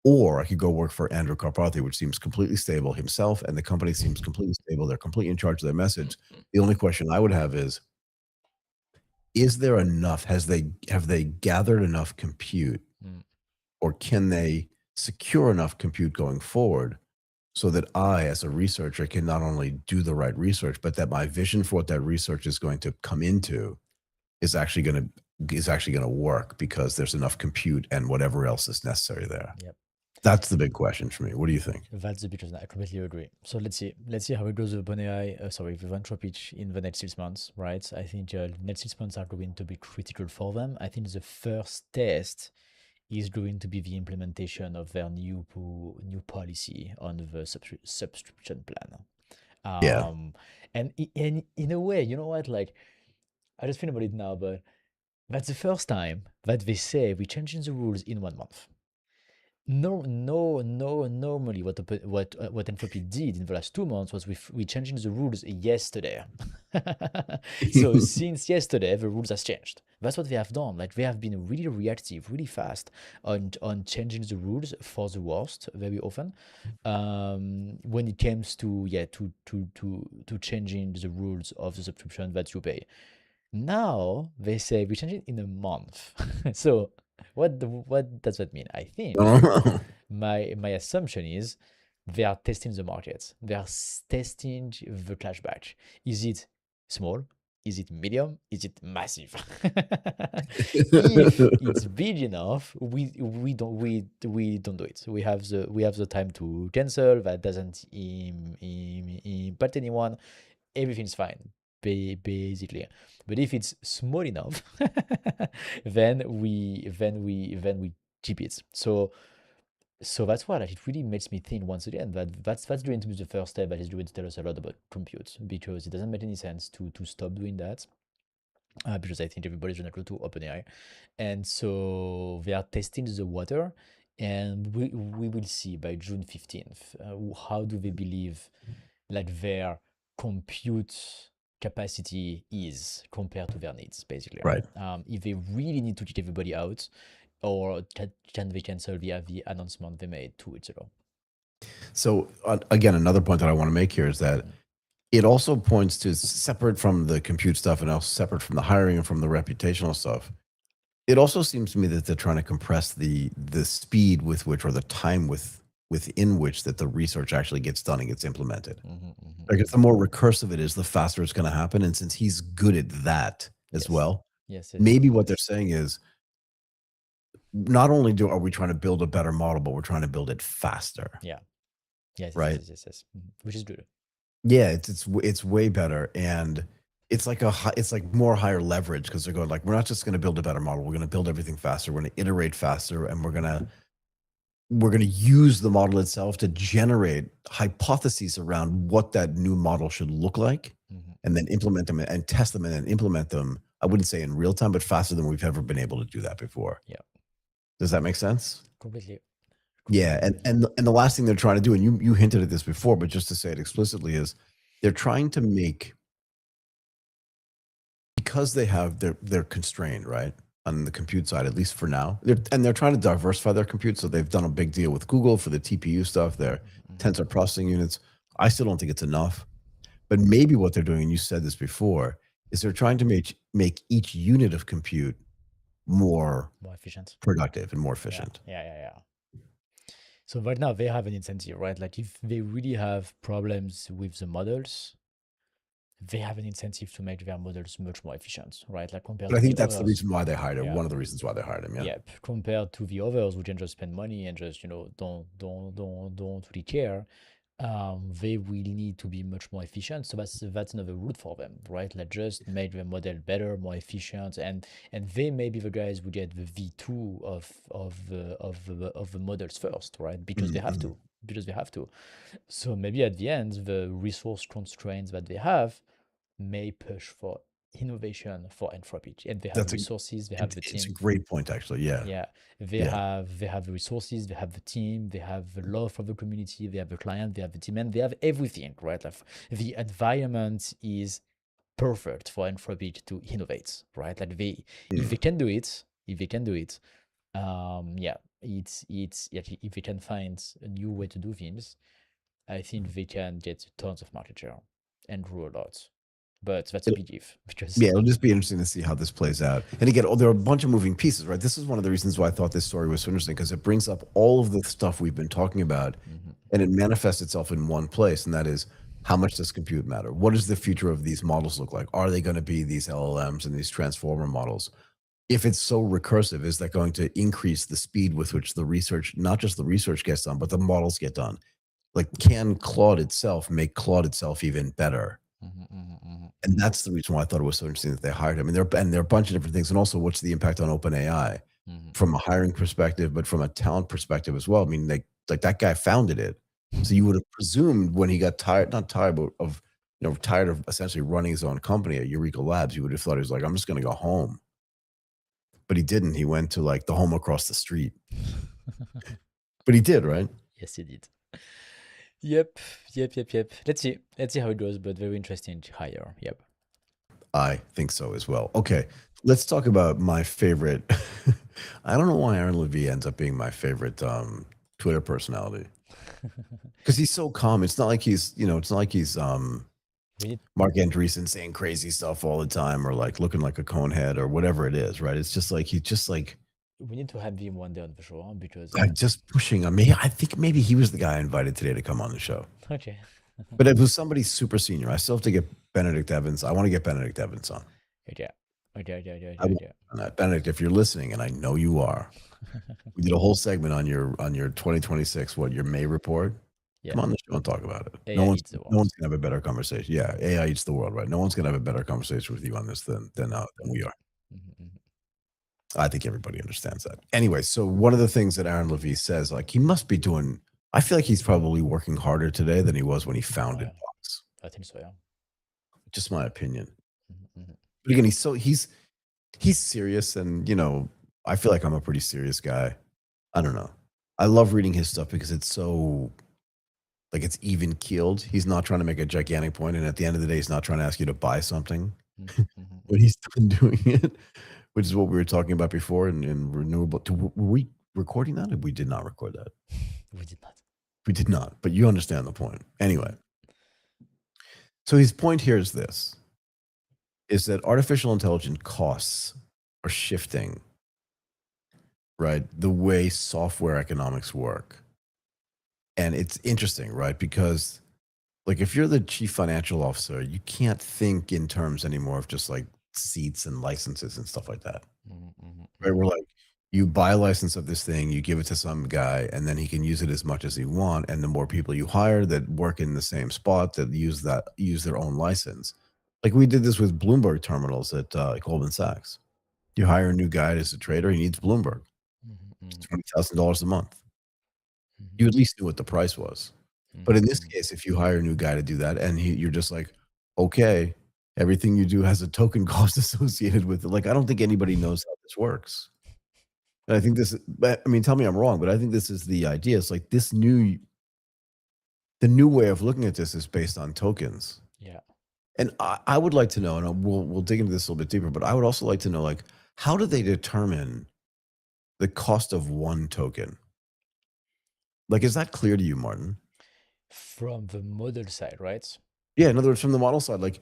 Or I could go work for Andrew Karpathy, which seems completely stable himself, and the company seems completely stable. They're completely in charge of their message. The only question I would have is there enough? Have they gathered enough compute, or can they secure enough compute going forward so that I, as a researcher, can not only do the right research, but that my vision for what that research is going to come into is actually going to is actually going to work because there's enough compute and whatever else is necessary there. Yep. That's the big question for me. What do you think? That's the big question. I completely agree. So let's see how it goes with OpenAI. Sorry, with Anthropic in the next 6 months, right? I think next 6 months are going to be critical for them. I think the first test is going to be the implementation of their new policy on the subscription plan. Yeah. And in a way, you know what? Like, I just think about it now, but that's the first time that they say we're changing the rules in 1 month. No, normally what Anthropic did in the last 2 months was we changing the rules yesterday. So since yesterday, the rules has changed. That's what they have done. Like, they have been really reactive, really fast on changing the rules for the worst very often. When it comes to changing the rules of the subscription that you pay. Now they say we change it in a month. So what does that mean? I think my assumption is they are testing the market. They are testing the clashback. Is it small? Is it medium? Is it massive? If it's big enough, we don't do it. We have the time to cancel. That doesn't impact anyone. Everything's fine, basically. But if it's small enough, then we keep it. So that's why, like, it really makes me think once again that that's going to be the first step that is going to tell us a lot about compute, because it doesn't make any sense to stop doing that. Because I think everybody's gonna go to OpenAI, and so they are testing the water, and we will see by June 15th how do they believe like their compute capacity is compared to their needs, basically. Right. If they really need to kick everybody out, or can they cancel via the announcement they made 2 weeks ago? So again, another point that I want to make here is that it also points to, separate from the compute stuff and also separate from the hiring and from the reputational stuff, it also seems to me that they're trying to compress the speed with which, or the time within which, that the research actually gets done and gets implemented. Because the more recursive it is, the faster it's going to happen. And since he's good at that as well, maybe what they're saying is, not only are we trying to build a better model, but we're trying to build it faster. Yeah. Yes. Right. Yes. Which is good. Yeah, it's way better, and it's like more higher leverage, because they're going like, we're not just going to build a better model, we're going to build everything faster, we're going to iterate faster, and we're going to use the model itself to generate hypotheses around what that new model should look like, and then implement them and test them and then implement them. I wouldn't say in real time, but faster than we've ever been able to do that before. Yeah. Does that make sense? Completely. Yeah, and the last thing they're trying to do, and you hinted at this before, but just to say it explicitly, is they're trying to make, because they're constrained, right, on the compute side, at least for now. They're trying to diversify their compute, so they've done a big deal with Google for the TPU stuff, their tensor processing units. I still don't think it's enough, but maybe what they're doing, and you said this before, is they're trying to make each unit of compute more efficient, productive, and more efficient. Yeah. So right now they have an incentive, right? Like, if they really have problems with the models, they have an incentive to make their models much more efficient, right? Like, compared but to I think the that's others. the reason why they hired him. One of the reasons why they hired him. Yeah. Yep. Compared to the others who can just spend money and just, don't really care. They will need to be much more efficient. So that's another route for them, right? Like, just make the model better, more efficient, and they may be the guys who get the V2 of the models first, right? Because they have to. So maybe at the end, the resource constraints that they have may push for innovation for Anthropic, and they have resources, they have the team. It's a great point, actually. Yeah. They have the resources, they have the team, they have the love for the community, they have the client, they have the demand, they have everything, right? Like, the environment is perfect for Anthropic to innovate, right? Like, if they can do it, if they can find a new way to do things, I think they can get tons of market share and grow a lot. But that's a big if. It'll just be interesting to see how this plays out. And again, there are a bunch of moving pieces, right? This is one of the reasons why I thought this story was so interesting, because it brings up all of the stuff we've been talking about, and it manifests itself in one place, and that is, how much does compute matter? What does the future of these models look like? Are they going to be these LLMs and these transformer models? if it's so recursive, is that going to increase the speed with which the research, not just the research gets done, but the models get done? Like, can Claude itself make Claude itself even better? And that's the reason why I thought it was so interesting that they hired him. And there are a bunch of different things. And also, what's the impact on OpenAI from a hiring perspective, but from a talent perspective as well? I mean, like that guy founded it. So you would have presumed when he got tired, not tired, but of tired of essentially running his own company at Eureka Labs, you would have thought he was like, I'm just going to go home. But he didn't. He went to like the home across the street. But he did, right? Yes, he did. Yep. Let's see how it goes, but very interesting hire. Yep. I think so as well. Okay, let's talk about my favorite. I don't know why Aaron Levie ends up being my favorite Twitter personality, because he's so calm. It's not like he's We need Mark Andreessen saying crazy stuff all the time, or like looking like a conehead or whatever it is, right? It's just like he's just like we need to have him one day on the show because just pushing on me. I think maybe he was the guy I invited today to come on the show. okay. But it was somebody super senior. I still have to get Benedict Evans. I want to get Benedict Evans on. Yeah. I want on that. Benedict, if you're listening, and I know you are, we did a whole segment on your 2026, your May report. Yeah. Come on the show and talk about it. AI No one's eats the world. gonna have a better conversation. Yeah, AI eats the world, right? No one's gonna have a better conversation with you on this than we are. I think everybody understands that. Anyway, so one of the things that Aaron Levie says, like, he must be doing, I feel like he's probably working harder today than he was when he founded Box. I think so, yeah. Just my opinion. But again, he's serious, and I feel like I'm a pretty serious guy. I don't know. I love reading his stuff because it's so like it's even keeled. He's not trying to make a gigantic point, and at the end of the day, he's not trying to ask you to buy something. But he's done doing it, which is what we were talking about before in renewable. Were we recording that? Or we did not record that. We did not. We did not, but you understand the point. Anyway, so his point here is this, is that artificial intelligence costs are shifting, right? The way software economics work. And it's interesting, right? Because like if you're the chief financial officer, you can't think in terms anymore of just like seats and licenses and stuff like that. Right? We're like, you buy a license of this thing, you give it to some guy, and then he can use it as much as he want. And the more people you hire that work in the same spot that use their own license. Like we did this with Bloomberg terminals at Goldman Sachs. You hire a new guy as a trader, he needs Bloomberg. It's $20,000 a month. You at least knew what the price was. But in this case, if you hire a new guy to do that, and you're just like, okay, everything you do has a token cost associated with it. Like, I don't think anybody knows how this works. And I think tell me I'm wrong, but I think this is the idea. It's like the new way of looking at this is based on tokens. Yeah. And I would like to know, and we'll dig into this a little bit deeper, but I would also like to know, like, how do they determine the cost of one token? Like, is that clear to you, Martin? From the model side, right? Yeah, in other words, from the model side, like,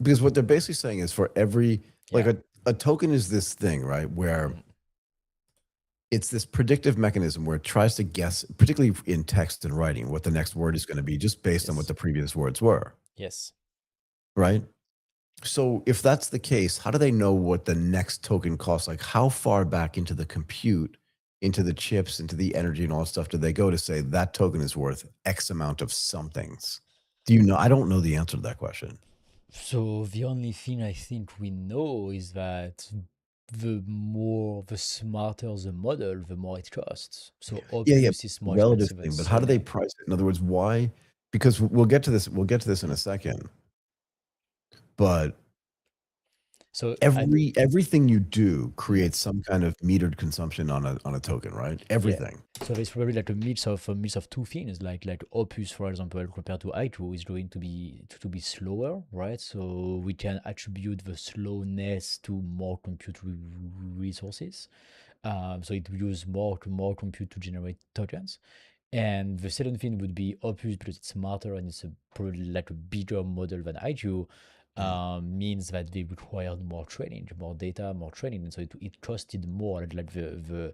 because what they're basically saying is for every, like a token is this thing, right? Where it's this predictive mechanism where it tries to guess, particularly in text and writing, what the next word is going to be just based on what the previous words were. Yes. Right? So if that's the case, how do they know what the next token costs? Like how far back into the compute, into the chips, into the energy and all that stuff do they go to say that token is worth X amount of somethings? Do you know? I don't know the answer to that question. So the only thing I think we know is that the smarter the model, the more it costs. So Opus is more relative expensive. thing, but how do they price it? In other words, why? Because we'll get to this in a second. But so everything you do creates some kind of metered consumption on a token, right? Everything. Yeah. So there's probably like a mix of two things. Like Opus, for example, compared to i2 is going to be slower, right? So we can attribute the slowness to more compute resources. So it will use more compute to generate tokens. And the second thing would be Opus because it's smarter and it's probably like a bigger model than i2. Means that they required more training, more data, more training, and so it costed more. Like the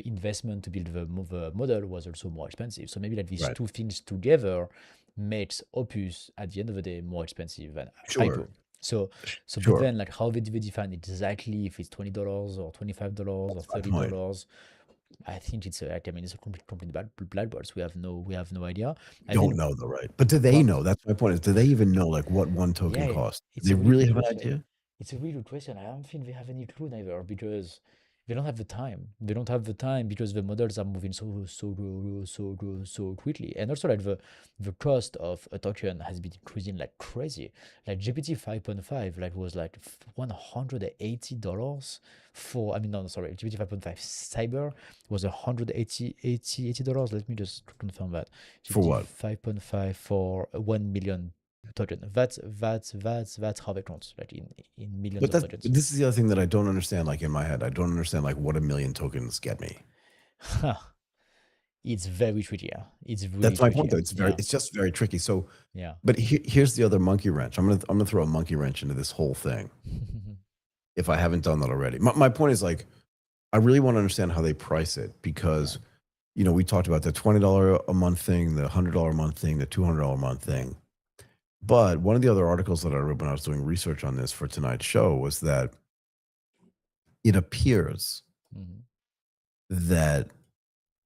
investment to build the model was also more expensive. So maybe like these two things together makes Opus at the end of the day more expensive than i2. So, but Sure. then like how they define exactly if it's $20 or $25 or That's my point. $30, I think it's I mean it's a complete black box. We have no idea. We I don't mean, know though, right? But do they but know? That's my point is, do they even know like what one token yeah, costs? Do it's they a really really good have an question. idea? It's a really good question. I don't think they have any clue neither because they don't have the time. They don't have the time because the models are moving so quickly, and also like the cost of a token has been increasing like crazy. Like GPT 5.5 like was like $180 for. I mean, no, sorry, GPT 5.5 Cyber was $180. Let me just confirm that. For GPT what? 5.5 for 1 million token. That's how they count, like in millions But of that tokens. this is the other thing that I don't understand, like in my head. I don't understand like what a million tokens get me. It's very tricky. Yeah. It's really That's my tricky. point though. It's very Yeah, it's just very tricky. So yeah. but here's the other monkey wrench. I'm gonna throw a monkey wrench into this whole thing if I haven't done that already. My point is like I really want to understand how they price it Yeah. because we talked about the $20 a month thing, the $100 a month thing, the $200 a month thing. But one of the other articles that I read when I was doing research on this for tonight's show was that it appears Mhm. that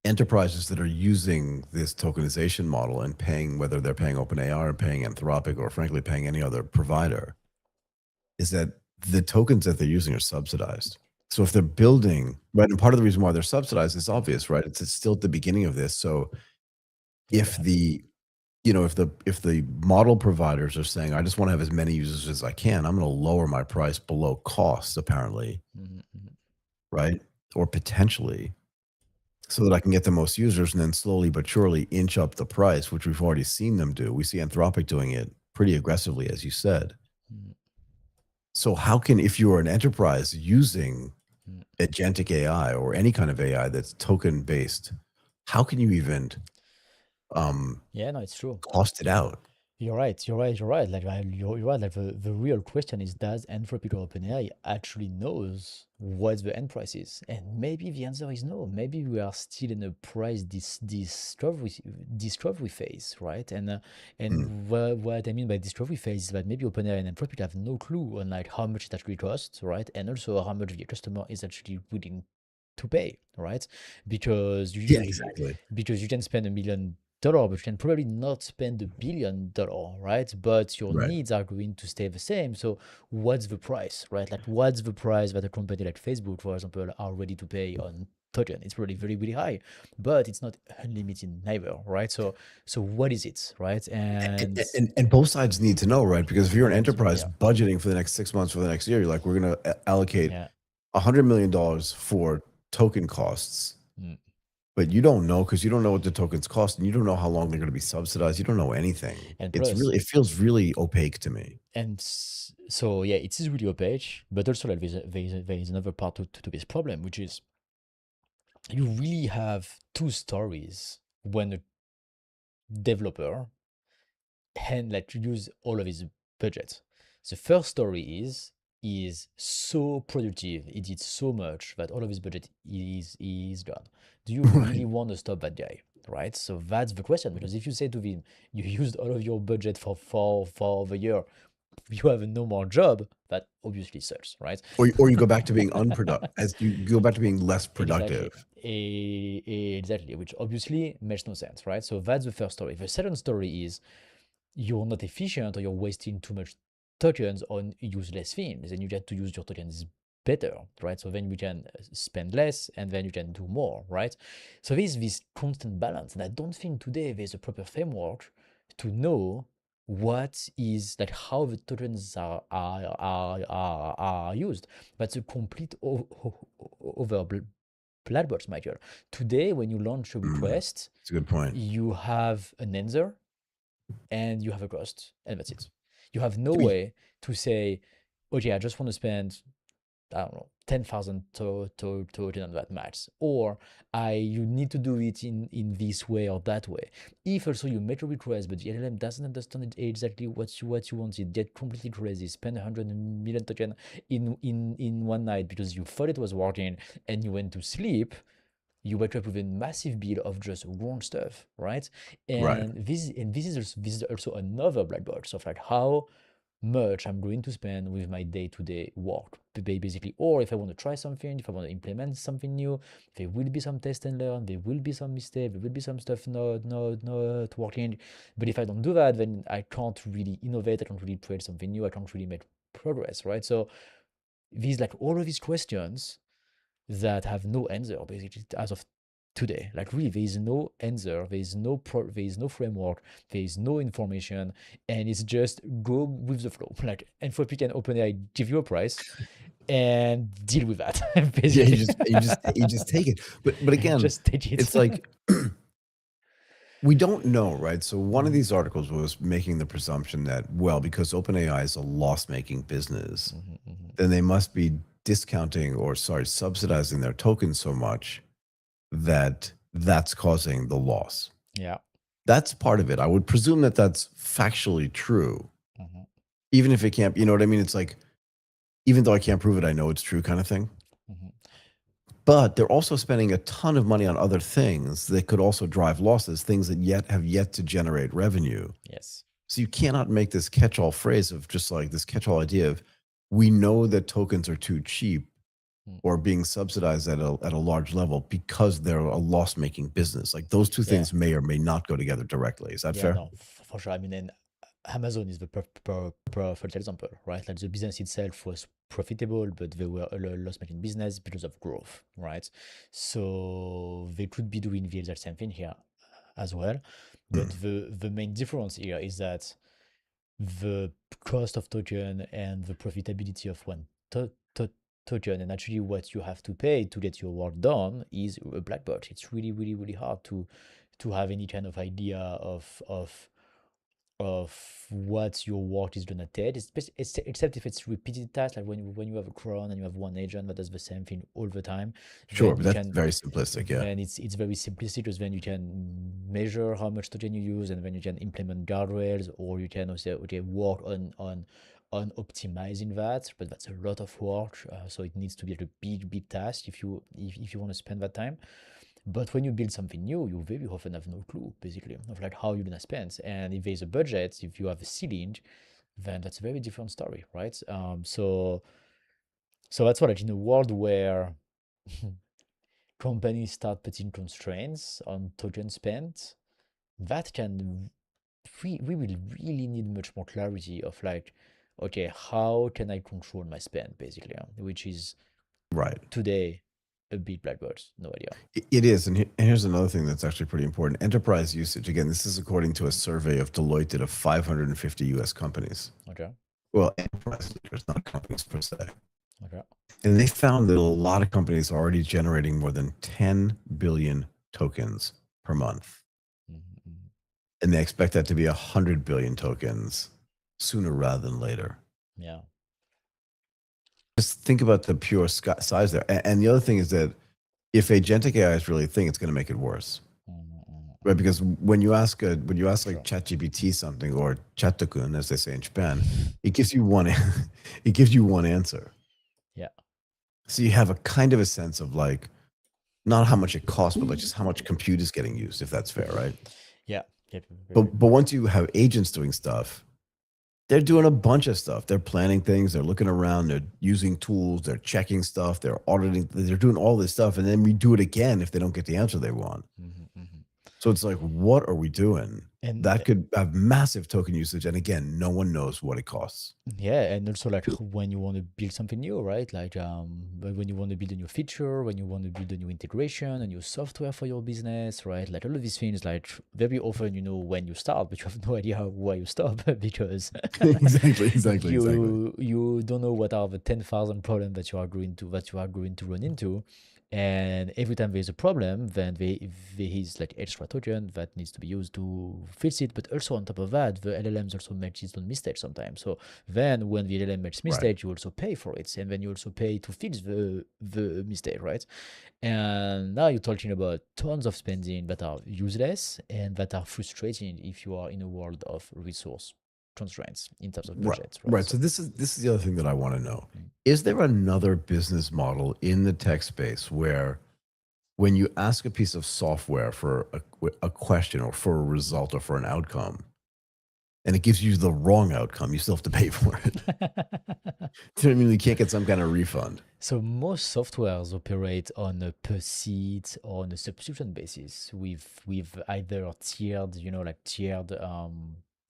enterprises that are using this tokenization model and paying, whether they're paying OpenAI or paying Anthropic or frankly paying any other provider, is that the tokens that they're using are subsidized. So if they're building, right, and part of the reason why they're subsidized is obvious, right? It's still at the beginning of this. So Yeah, they if have to. if the model providers are saying, I just want to have as many users as I can, I'm going to lower my price below cost, apparently, Mhm. right? Or potentially, so that I can get the most users and then slowly but surely inch up the price, which we've already seen them do. We see Anthropic doing it pretty aggressively, as you said. Mhm. So how can, if you are an enterprise using Mhm. agentic AI or any kind of AI that's token based, how can you even um, Yeah, no, it's true. cost it out? You're right. You're right. You're right. Like you're right. Like the real question is, does Anthropic or OpenAI actually knows what the end price is? And maybe the answer is no. Maybe we are still in a price discovery phase, right? Mm. And what I mean by discovery phase is that maybe OpenAI and Anthropic have no clue on like how much it actually costs, right? And also how much the customer is actually willing to pay, right? Because Yeah, you exactly. because you can spend $1 million, but you can probably not spend $1 billion, right? But your Right. needs are going to stay the same. So what's the price, right? Like what's the price that a company like Facebook, for example, are ready to pay on token? It's probably very, really high, but it's not unlimited neither, right? So what is it, right? And And both sides need to know, right? Because if you're an both sides, enterprise yeah, budgeting for the next 6 months, for the next year, you're like, we're going to allocate yeah. $100 million for token costs, Mm. but you don't know because you don't know what the tokens cost and you don't know how long they're going to be subsidized. You don't know anything. And It's plus, really, it feels really opaque to me. so yeah, it is really opaque, but also like there is another part to this problem, which is you really have two stories when a developer can like use all of his budget. The first story is so productive, he did so much that all of his budget is gone. Do you really Right. want to stop that guy? Right? So that's the question. Because if you say to him, you used all of your budget for the year, you have no more job, that obviously sucks, right? Or you go back to being unproductive, as you go back to being less productive. Exactly. Exactly, which obviously makes no sense, right? So that's the first story. The second story is you're not efficient or you're wasting too much tokens on useless things, and you get to use your tokens better, right? So then you can spend less and then you can do more, right? So there's this constant balance, and I don't think today there's a proper framework to know what is like how the tokens are used. That's a complete over black box, Michael. Today, when you launch a Mm, request, that's a good point. you have an answer and you have a cost, and that's it. You have no I mean, way to say, okay, I just want to spend, I don't know, 10,000 to on that max, or you need to do it in this way or that way. If also you make a request, but the LLM doesn't understand exactly what you wanted, get completely crazy, spend 100 million token in one night because you thought it was working and you went to sleep, you wake up with a massive bill of just wrong stuff, right? right. And this is also another black box of like how much I'm going to spend with my day-to-day work. Basically, or if I want to try something, if I want to implement something new, there will be some test and learn, there will be some mistake, there will be some stuff not working. But if I don't do that, then I can't really innovate, I can't really create something new, I can't really make progress, right? So these, like, all of these questions that have no answer basically as of today. Like, really, there is no answer, there is no framework, there is no information, and it's just go with the flow. Like, Anthropic and OpenAI give you a price and deal with that. Yeah, Basically, you just take it. But again, just take it. it's like we don't know, right? So one of these articles was making the presumption that, well, because OpenAI is a loss-making business, then they must be discounting or subsidizing their tokens so much that that's causing the loss. Yeah. That's part of it. I would presume that that's factually true, even if it can't. You know what I mean? It's like, even though I can't prove it, I know it's true, kind of thing. But they're also spending a ton of money on other things that could also drive losses, things that have yet to generate revenue. Yes. So you cannot make this catch-all phrase of just like this catch-all idea of, we know that tokens are too cheap or being subsidized at a large level because they're a loss-making business. Like, those two things may or may not go together directly. Is that fair? No, for sure. I mean, and Amazon is the perfect example, right? Like, the business itself was profitable, but they were a loss-making business because of growth, right? So they could be doing the exact same thing here as well. But the main difference here is that the cost of token and the profitability of one token, and actually what you have to pay to get your work done, is a black box. It's really, really, really hard to have any kind of idea of what your work is gonna take. Except if it's repeated tasks, like when you have a cron and you have one agent that does the same thing all the time. Sure, but that's very simplistic. Yeah, and it's very simplistic, because then you can measure how much token you use, and then you can implement guardrails, or you can also work on optimizing that. But that's a lot of work, so it needs to be like a big task if you want to spend that time. But when you build something new, you very often have no clue, basically, of like how you're gonna spend. And if there's a budget, if you have a ceiling, then that's a very different story, right? So that's what, like, in a world where companies start putting constraints on token spend, that can we will really need much more clarity of, like, okay, how can I control my spend, basically, which is right today a big black box. No idea. It is. And here's another thing that's actually pretty important. Enterprise usage. Again, this is according to a survey of Deloitte of 550 US companies. Okay. Well, enterprise leaders, not companies per se. Okay. And they found that a lot of companies are already generating more than 10 billion tokens per month. And they expect that to be 100 billion tokens sooner rather than later. Yeah. Just think about the pure size there. And the other thing is that if agentic AI is really a thing, it's going to make it worse. Right? Because when you ask like ChatGPT something, or Chatokun, as they say in Japan, it gives you one answer. Yeah. So you have a kind of a sense of, like, not how much it costs, but like just how much compute is getting used, if that's fair, right? Yeah. But once you have agents doing stuff, they're doing a bunch of stuff. They're planning things. They're looking around. They're using tools. They're checking stuff. They're auditing. They're doing all this stuff. And then we do it again if they don't get the answer they want. So it's like, what are we doing? And that could have massive token usage. And again, no one knows what it costs. Yeah. And also, like, when you want to build something new, right? Like, when you want to build a new feature, when you want to build a new integration, a new software for your business, right? Like, all of these things, like, very often, when you start, but you have no idea where you stop, because exactly. You don't know what are the 10,000 problems that you are going to run into. And every time there's a problem, then there is, like, extra token that needs to be used to fix it. But also, on top of that, the LLMs also make its own mistakes sometimes. So then when the LLM makes mistake, you also pay for it. And then you also pay to fix the mistake, right? And now you're talking about tons of spending that are useless and that are frustrating if you are in a world of resource constraints in terms of budgets. Right. So this is the other thing that I want to know. Is there another business model in the tech space where, when you ask a piece of software for a question or for a result or for an outcome, and it gives you the wrong outcome, you still have to pay for it. Do you know what I mean? You can't get some kind of refund. So most softwares operate on a per seat or on a subscription basis with either tiered, like tiered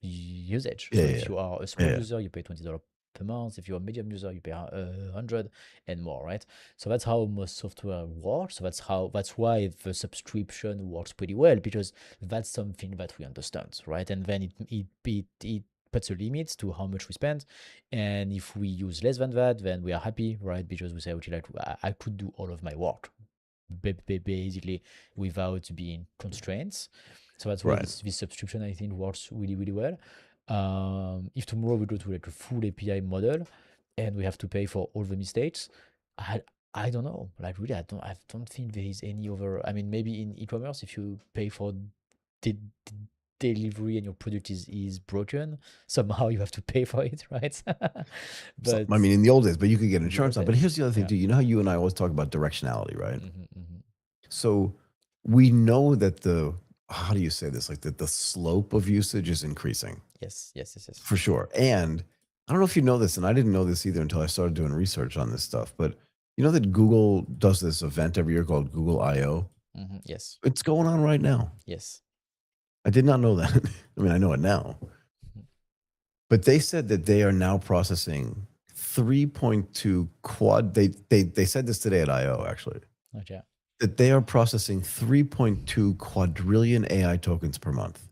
usage. So if you are a small Yeah. user, you pay $20 per month. If you're a medium user, you pay 100 and more, right? So that's how most software works. So that's why the subscription works pretty well, because that's something that we understand, right? And then it puts a limit to how much we spend. And if we use less than that, then we are happy, right? Because we say, okay, like I could do all of my work basically without being constraints. So that's why Right. this subscription, I think, works really, really well. If tomorrow we go to like a full API model and we have to pay for all the mistakes, I don't know. Like really, I don't think there is any other. I mean, maybe in e-commerce, if you pay for the delivery and your product is broken, somehow you have to pay for it, right? So, But I mean, in the old days, but you could get in the insurance old on. But days, here's the other thing yeah. too. You know how you and I always talk about directionality, right? Hmm. So we know that how do you say this? Like that the slope of usage is increasing Yes. for sure. And I don't know if you know this, and I didn't know this either until I started doing research on this stuff. But you know that Google does this event every year called Google I/O. Yes. It's going on right now. Yes. I did not know that. I mean, I know it now. Mhm. But they said that they are now processing 3.2 quad. They said this today at I/O actually. Okay. That they are processing 3.2 quadrillion AI tokens per month.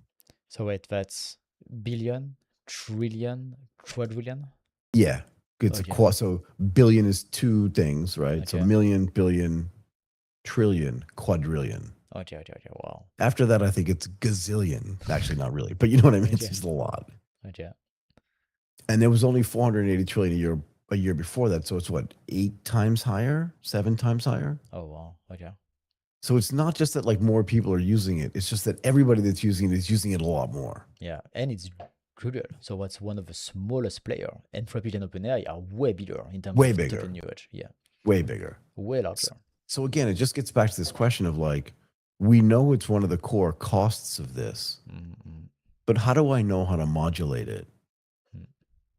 So wait, that's billion, trillion, quadrillion? Yeah, it's a Okay. quad. So billion is two things, right? So Okay. million, billion, trillion, quadrillion. Okay. Wow. After that, I think it's gazillion. Actually, not really, but you know what I mean. It's Okay. just a lot. Okay. And there was only 480 trillion a year before that. So it's what, 8 times higher, 7 times higher. Oh wow. Okay. So it's not just that like more people are using it. It's just that everybody that's using it is using it a lot more. Yeah, and it's Google. So what's one of the smallest player? Anthropic and OpenAI are way bigger in terms Way of bigger. token usage. Yeah, Way bigger. way larger. So again, it just gets back to this question of like, we know it's one of the core costs of this, Mm-hmm. but how do I know how to modulate it? Mm.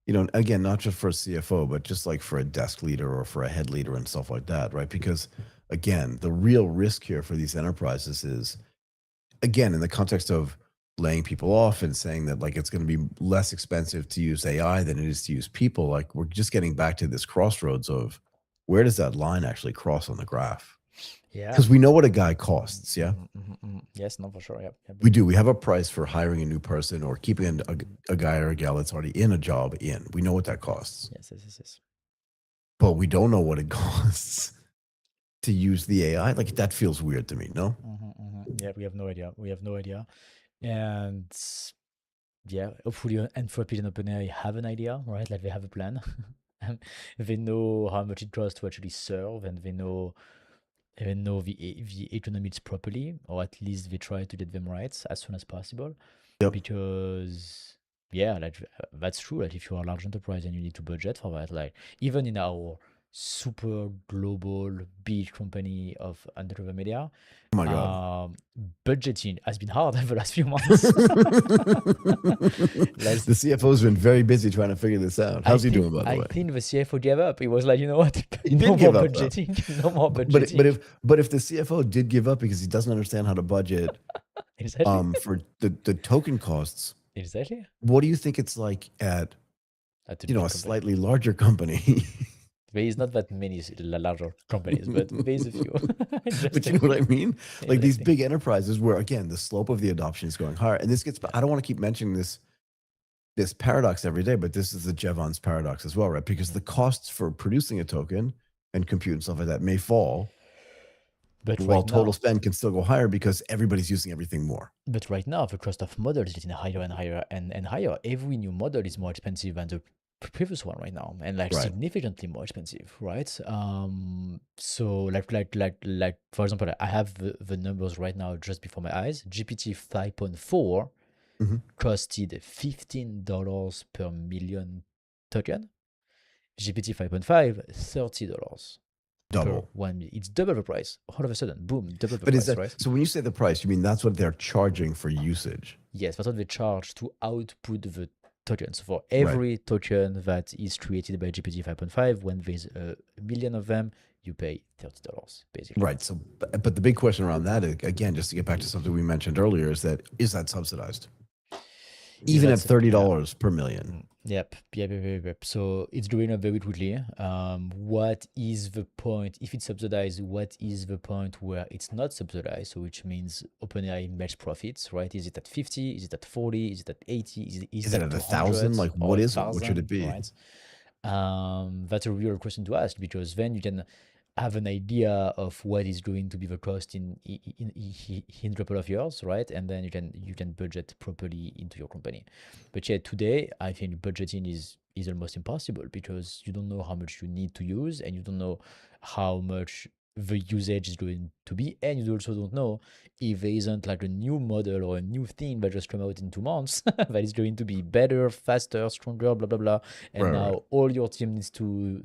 You know, again, not just for a CFO, but just like for a desk leader or for a head leader and stuff like that, right? Because again, the real risk here for these enterprises is, again, in the context of laying people off and saying that like it's going to be less expensive to use AI than it is to use people, like we're just getting back to this crossroads of where does that line actually cross on the graph? Yeah. Because we know what a guy costs, yeah? Yes, no, for sure. Yeah. We do. We have a price for hiring a new person or keeping a guy or a gal that's already in a job in. We know what that costs. Yes. But we don't know what it costs to use the AI. Like that feels weird to me, no? Yeah, we have no idea. And yeah, hopefully Anthropic and OpenAI have an idea, right? Like they have a plan. And they know how much it costs to actually serve, and they know the economics properly, or at least they try to get them right as soon as possible. Yep. Because yeah, like that's true. Like if you are a large enterprise and you need to budget for that, like even in our super global big company of Undercover Media, Oh my God. budgeting has been hard the last few months. The CFO's been very busy trying to figure this out. How's he doing, by the way? I think the CFO gave up. He was like, you know what? He No did give more up, though. budgeting. No more budgeting. But if the CFO did give up because he doesn't understand how to budget Exactly. for the token costs, Exactly. what do you think it's like at A you know a big company. slightly larger company? There is not that many larger companies, but there is a few. But you know what I mean? Like these Exactly. big enterprises where again the slope of the adoption is going higher. And this gets I don't want to keep mentioning this paradox every day, but this is the Jevons paradox as well, right? Because the costs for producing a token and compute and stuff like that may fall, But while right total now, spend can still go higher because everybody's using everything more. but right now, the cost of models is getting higher and higher and higher. Every new model is more expensive than the previous one right now, and like Right. significantly more expensive, right? So like for example, I have the numbers right now just before my eyes. GPT 5.4 Mhm. costed $15 per million token. GPT 5.5, $30 per Double. 1 million. It's double the price. All of a sudden, boom, double the But is price, that right? so? When you say the price, you mean that's what they're charging for usage? Yes, that's what they charge to output the token. So for Right. every token that is created by GPT 5.5, when there's a million of them, you pay $30 basically. Right. So, but the big question around that, again, just to get back to something we mentioned earlier, is that subsidized? Even at $30 per million. Yep. So it's growing up very quickly. What is the point? If it's subsidized, what is the point where it's not subsidized? So which means OpenAI makes profits, right? Is it at 50? Is it at 40? Is it at 80? Is it at 1,000? Like, what is it? What should it be? Right? That's a real question to ask, because then you can have an idea of what is going to be the cost in a couple of years, right? And then you can budget properly into your company. But yeah, today I think budgeting is almost impossible, because you don't know how much you need to use, and you don't know how much the usage is going to be, and you also don't know if there isn't like a new model or a new thing that just come out in 2 months that is going to be better, faster, stronger, blah blah blah, and now all your team needs to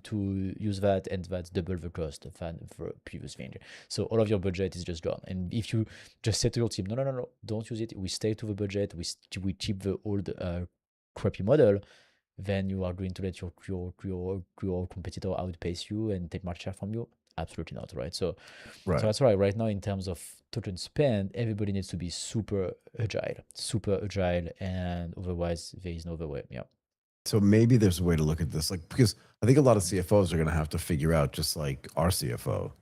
use that, and that's double the cost than the previous thing. So all of your budget is just gone. And if you just say to your team, no, don't use it, we stay to the budget, we keep the old crappy model, then you are going to let your competitor outpace you and take market share from you? Absolutely not, right? So that's why right now, in terms of token spend, everybody needs to be super agile, and otherwise there is no other way. Yeah. So maybe there's a way to look at this, like, because I think a lot of CFOs are going to have to figure out, just like our CFO,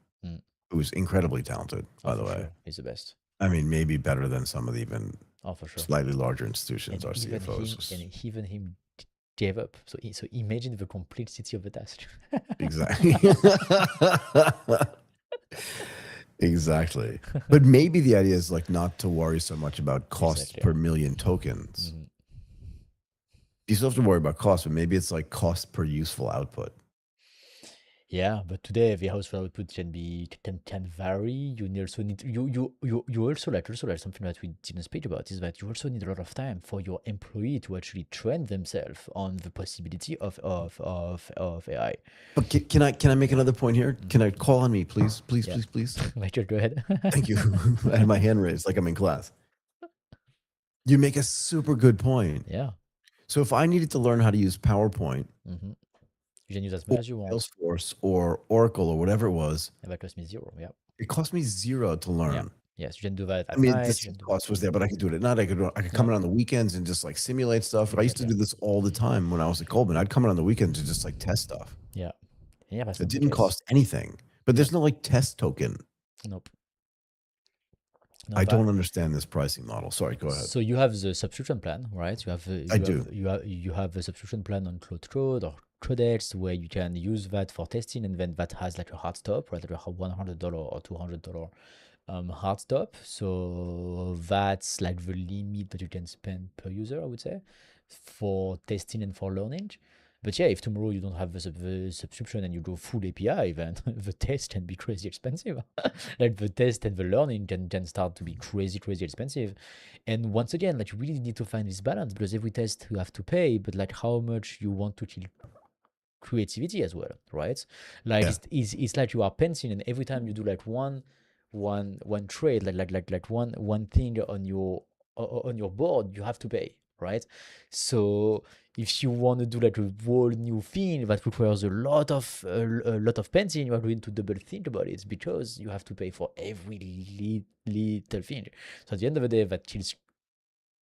who's incredibly talented, by the way. Sure. He's the best. I mean, maybe better than some of the even for sure slightly larger institutions. And our CFOs, even him gave up. So imagine the complexity of the task. Exactly. Exactly. But maybe the idea is like not to worry so much about cost per million tokens. You still have to worry about cost, but maybe it's like cost per useful output. Yeah, but today the household output can vary. You also need you also like something that we didn't speak about, is that you also need a lot of time for your employee to actually train themselves on the possibility of AI. But can I make another point here? Can I call on me, please? Michael, go ahead. Thank you. I had my hand raised like I'm in class. You make a super good point. Yeah. So if I needed to learn how to use PowerPoint, you can use as much as you want. Salesforce or Oracle or whatever it was. And that cost me $0. Yeah. It cost me $0 to learn. Yeah. Yes, you can do that at I mean, night. the cost was there, but I could do it at night. I could come in on the weekends and just like simulate stuff. But I used to do this all the time when I was at Goldman. I'd come in on the weekends to just like test stuff. Yeah. That's it didn't cost anything. But there's no like test token. Nope. I don't understand this pricing model. Sorry, go ahead. So you have the subscription plan, right? You have you have a subscription plan on Cloud Code or Codex, where you can use that for testing, and then that has like a hard stop, right? Like a $100 or $200 hard stop. So that's like the limit that you can spend per user, I would say, for testing and for learning. But yeah, if tomorrow you don't have the subscription and you go full API, then the test can be crazy expensive. Like the test and the learning can start to be crazy expensive. And once again, like you really need to find this balance, because every test you have to pay, but like how much you want to kill creativity as well, right? Like it's like you are penciling, and every time you do like one trade, like one thing on your board, you have to pay, right? So if you want to do like a whole new thing that requires a lot of penciling, you are going to double think about it, because you have to pay for every little thing. So at the end of the day, that kills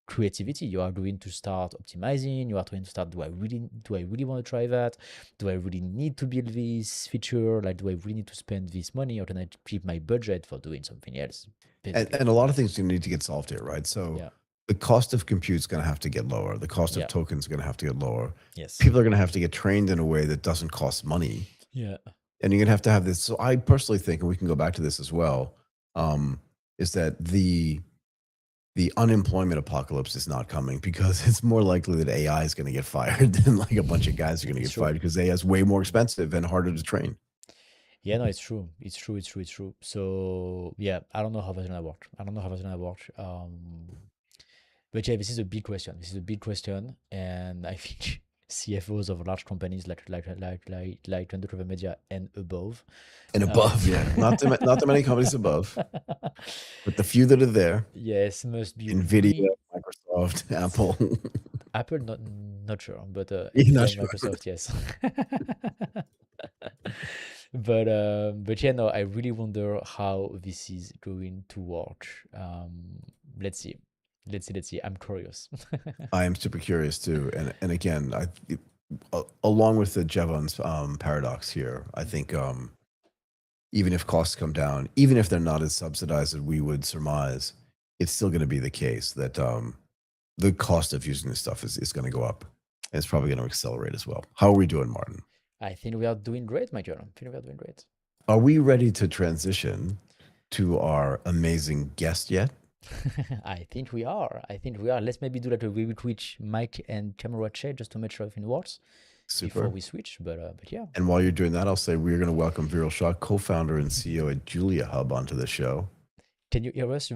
creativity. You are going to start optimizing. You are going to start, do I really want to try that? Do I really need to build this feature? Like, do I really need to spend this money, or can I keep my budget for doing something else? And a lot of things you need to get solved here, right? So the cost of compute is going to have to get lower. The cost of tokens is going to have to get lower. Yes. People are going to have to get trained in a way that doesn't cost money. Yeah. And you're going to have this. So I personally think, and we can go back to this as well, is that the unemployment apocalypse is not coming, because it's more likely that AI is going to get fired than like a bunch of guys are going to get fired, because AI is way more expensive and harder to train. Yeah, no, it's true. So yeah, I don't know how that's gonna work. But yeah, this is a big question. And I think CFOs of large companies like Undercover Media and above. Yeah. Not too many companies above. But the few that are there. Yes, must be NVIDIA, Microsoft, Microsoft, Apple. Apple, not sure, but You're not Nvidia and sure. Microsoft, yes. But yeah, no, I really wonder how this is going to work. Let's see, let's see. I'm curious. I am super curious too, and again, along with the Jevons paradox here, I Mhm. think even if costs come down, even if they're not as subsidized as we would surmise, it's still going to be the case that the cost of using this stuff is going to go up, and it's probably going to accelerate as well. How are we doing, Martin? I think we are doing great, Michael. I think we are doing great. Are we ready to transition to our amazing guest yet? I think we are. I think we are. Let's maybe do like a very quick mic and camera check just to make sure everything works before Super. we switch. But yeah. And while you're doing that, I'll say we're going to welcome Viral Shah, co-founder and CEO at JuliaHub, onto the show. Can you hear us,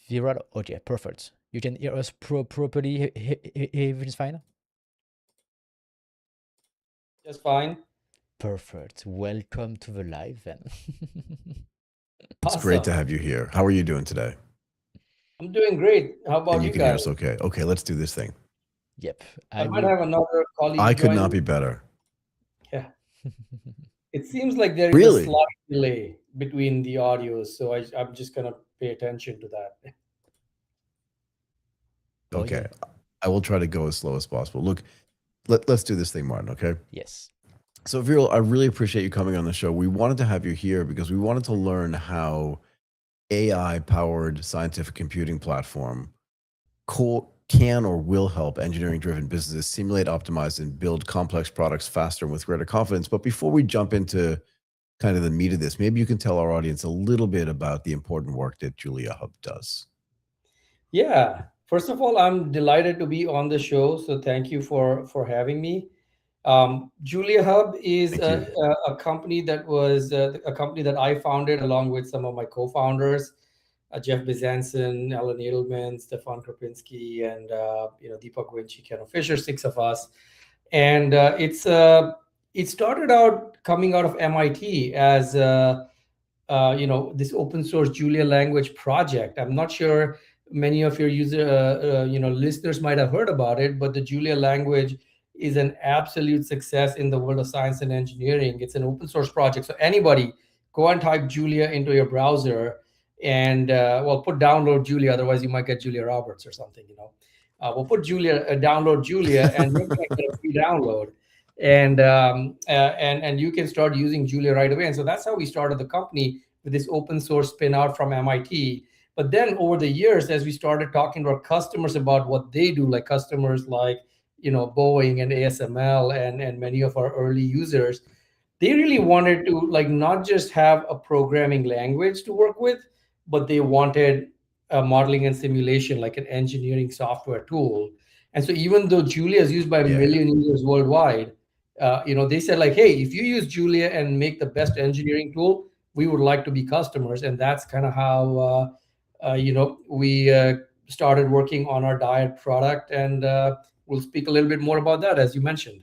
Viral? Okay, perfect. You can hear us properly. Everything's fine. Just fine. Perfect. Welcome to the live then. It's great to Awesome. have you here. How are you doing today? I'm doing great. How And about you you can hear guys? us okay. Okay, let's do this thing. Yep. I I might will. have another I colleague could not join be me. better. Yeah. It seems like there is a Really? slight delay between the audios, so I'm just gonna pay attention to that. Oh, Okay. yeah. I will try to go as slow as possible. Look, let's do this thing, Martin, okay? Yes. So, Viral, I really appreciate you coming on the show. We wanted to have you here because we wanted to learn how AI-powered scientific computing platform can or will help engineering-driven businesses simulate, optimize, and build complex products faster and with greater confidence. But before we jump into kind of the meat of this, maybe you can tell our audience a little bit about the important work that JuliaHub does. Yeah. First of all, I'm delighted to be on the show, so thank you for having me. JuliaHub is Thank you. a company that was a company that I founded along with some of my co-founders, Jeff Bezanson, Alan Edelman, Stefan Kropinski, and Deepak Winchi, Ken Fisher, six of us. And it started out coming out of MIT as this open source Julia language project. I'm not sure many of your listeners might have heard about it, but the Julia language is an absolute success in the world of science and engineering. It's an open source project, so anybody go and type Julia into your browser and put download Julia. Otherwise, you might get Julia Roberts or something. We'll put Julia, download Julia, and you're going to get a free download. And you can start using Julia right away. And so that's how we started the company, with this open source spin out from MIT. But then over the years, as we started talking to our customers about what they do, like customers like Boeing and ASML and many of our early users, they really wanted to like not just have a programming language to work with, but they wanted a modeling and simulation, like an engineering software tool. And so even though Julia is used by a Yeah. million users worldwide, they said like, hey, if you use Julia and make the best engineering tool, we would like to be customers. And that's kind of how we started working on our diet product. And we'll speak a little bit more about that, as you mentioned.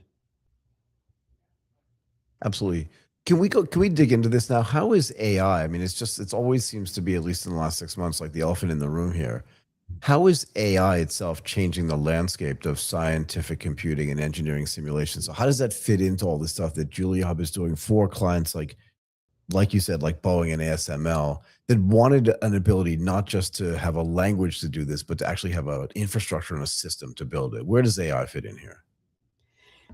Absolutely. Can we dig into this now? How is AI? I mean, it's always seems to be, at least in the last 6 months, like the elephant in the room here. How is AI itself changing the landscape of scientific computing and engineering simulation? So how does that fit into all the stuff that JuliaHub is doing for clients like you said, like Boeing and ASML, that wanted an ability not just to have a language to do this, but to actually have an infrastructure and a system to build it? Where does AI fit in here?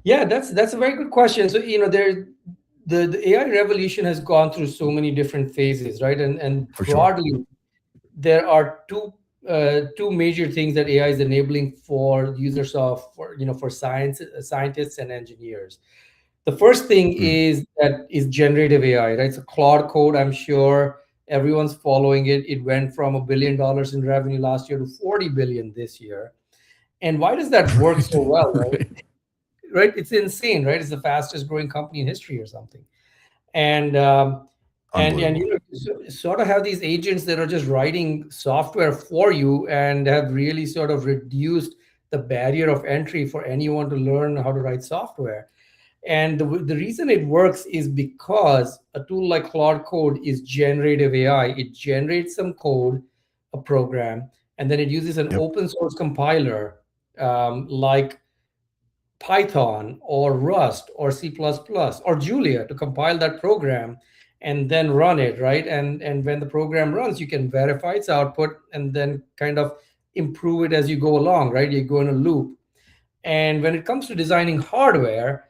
Yeah, that's a very good question. So the AI revolution has gone through so many different phases, right? And For sure. broadly, there are two major things that AI is enabling for users for scientists and engineers. The first thing is generative AI, right? So Claude Code, I'm sure everyone's following it. It went from $1 billion in revenue last year to 40 billion this year. And why does that work so well, right? Right, it's insane, right? It's the fastest growing company in history or something. And Unbelievable. sort of have these agents that are just writing software for you, and have really sort of reduced the barrier of entry for anyone to learn how to write software. And the reason it works is because a tool like Claude Code is generative AI. It generates some code, a program, and then it uses an Yep. open source compiler like Python or Rust or C++ or Julia to compile that program and then run it, right? And when the program runs, you can verify its output and then kind of improve it as you go along, right? You go in a loop. And when it comes to designing hardware,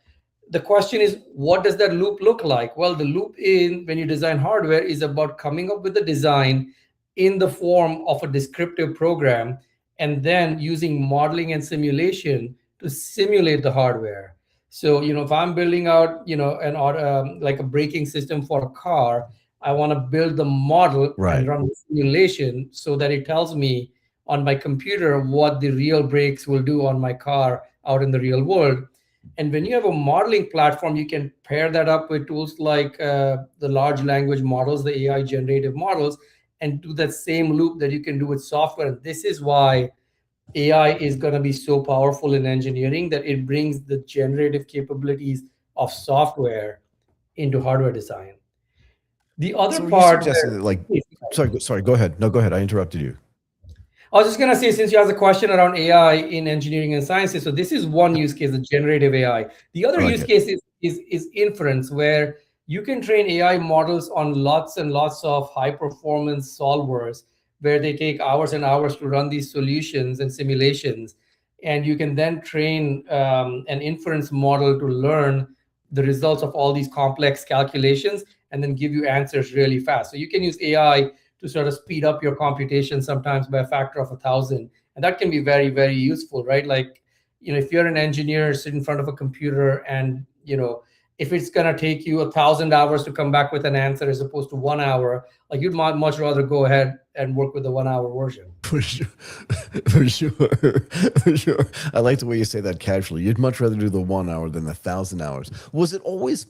the question is, what does that loop look like? Well, the loop in when you design hardware is about coming up with the design in the form of a descriptive program and then using modeling and simulation to simulate the hardware. So, if I'm building out, like a braking system for a car, I want to build the model and Right. run the simulation so that it tells me on my computer what the real brakes will do on my car out in the real world. And when you have a modeling platform, you can pair that up with tools like the large language models, the AI generative models, and do that same loop that you can do with software. And this is why AI is going to be so powerful in engineering, that it brings the generative capabilities of software into hardware design. The other So are you part suggesting that, like, sorry, go ahead. No, go ahead. I interrupted you. I was just going to say, since you asked a question around AI in engineering and sciences, so this is one use case, the generative AI. The other I like use it. case is inference, where you can train AI models on lots and lots of high performance solvers, where they take hours and hours to run these solutions and simulations. And you can then train an inference model to learn the results of all these complex calculations and then give you answers really fast. So you can use AI to sort of speed up your computation sometimes by a factor of 1,000, and that can be very, very useful, right? Like, if you're an engineer sitting in front of a computer, and if it's going to take you 1,000 hours to come back with an answer as opposed to 1 hour, like, you'd much rather go ahead and work with the 1 hour version. For sure. For sure. For sure. I like the way you say that casually. You'd much rather do the 1 hour than the 1,000 hours. Was it always,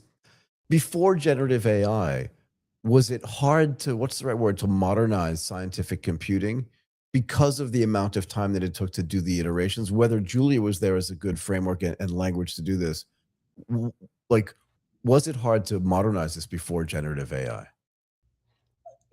before generative AI, was it hard to, what's the right word, to modernize scientific computing because of the amount of time that it took to do the iterations? Whether Julia was there as a good framework and language to do this, like, was it hard to modernize this before generative AI?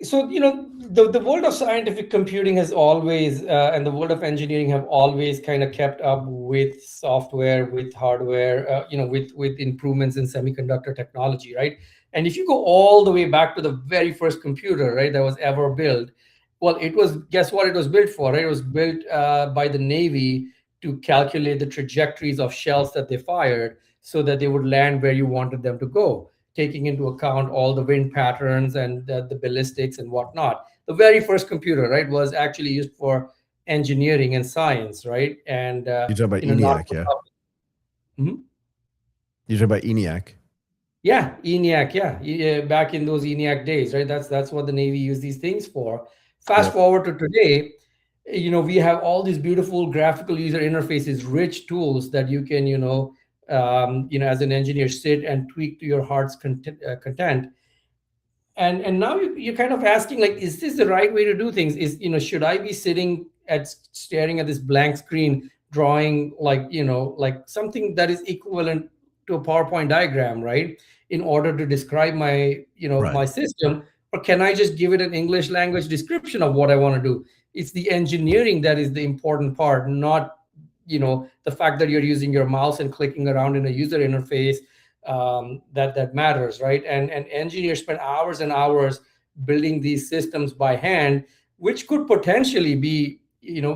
So, the world of scientific computing has always, and the world of engineering have always kind of kept up with software, with hardware, with improvements in semiconductor technology, right? And if you go all the way back to the very first computer, right, that was ever built, well, guess what it was built for, right? It was built by the Navy to calculate the trajectories of shells that they fired so that they would land where you wanted them to go, taking into account all the wind patterns and the ballistics and whatnot. The very first computer, right, was actually used for engineering and science, right? And You're talking about not ENIAC, for yeah? Mhm. You're talking about ENIAC? Yeah, ENIAC, yeah. Back in those ENIAC days, right? That's what the Navy used these things for. Fast forward to today, we have all these beautiful graphical user interfaces, rich tools that you can, as an engineer, sit and tweak to your heart's content. And now you're kind of asking, like, is this the right way to do things? Should I be sitting staring at this blank screen, drawing, like something that is equivalent to a PowerPoint diagram, right, in order to describe my Right. my system? Or can I just give it an English language description of what I want to do? It's the engineering that is the important part, not the fact that you're using your mouse and clicking around in a user interface. That matters, right? And engineers spend hours and hours building these systems by hand, which could potentially be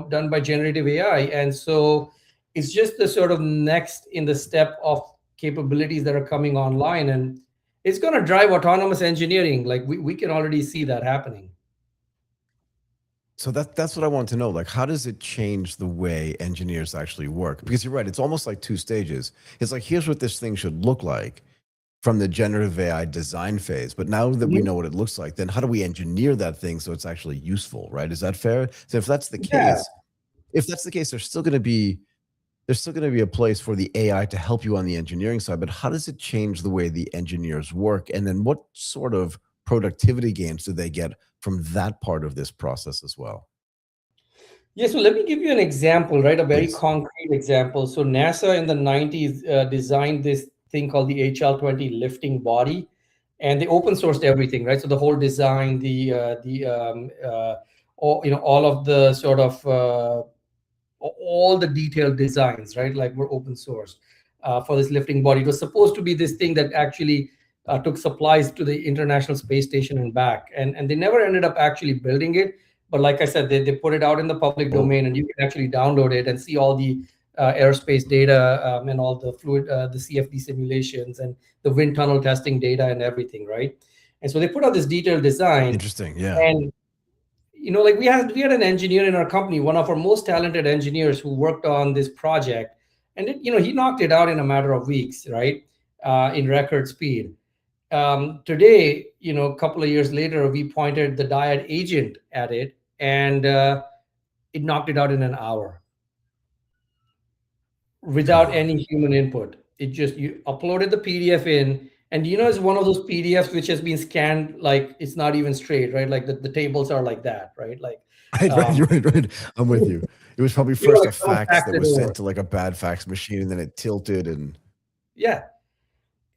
done by generative AI. And so it's just the sort of next in the step of capabilities that are coming online, and it's going to drive autonomous engineering. Like, we can already see that happening. So that's what I want to know. Like, how does it change the way engineers actually work? Because you're right, it's almost like two stages. It's like, here's what this thing should look like from the generative AI design phase. But now that we know what it looks like, then how do we engineer that thing so it's actually useful, right? Is that fair? So if that's the Yeah. case, there's still going to be a place for the AI to help you on the engineering side. But how does it change the way the engineers work? And then what sort of productivity gains do they get from that part of this process as well? Yeah, so let me give you an example, right? A very Please. concrete example. So NASA in the 90s designed this thing called the HL-20 lifting body, and they open sourced everything, right? So the whole design, all of the sort of all the detailed designs, right? Like were open source for this lifting body. It was supposed to be this thing that actually took supplies to the International Space Station and back, and they never ended up actually building it. But like I said, they put it out in the public domain, and you can actually download it and see all the aerospace data and all the fluid, the CFD simulations and the wind tunnel testing data and everything, right? And so they put out this detailed design. Interesting, yeah. And like we had an engineer in our company, one of our most talented engineers who worked on this project, and he knocked it out in a matter of weeks, right, in record speed. Today, a couple of years later, we pointed the dyad agent at it, and it knocked it out in an hour without any human input. It just, you uploaded the PDF in, and it's one of those PDFs which has been scanned, like it's not even straight, right? Like the tables are like that, right? Like right. I'm with you. It was probably first a fax that was sent to like a bad fax machine, and then it tilted, and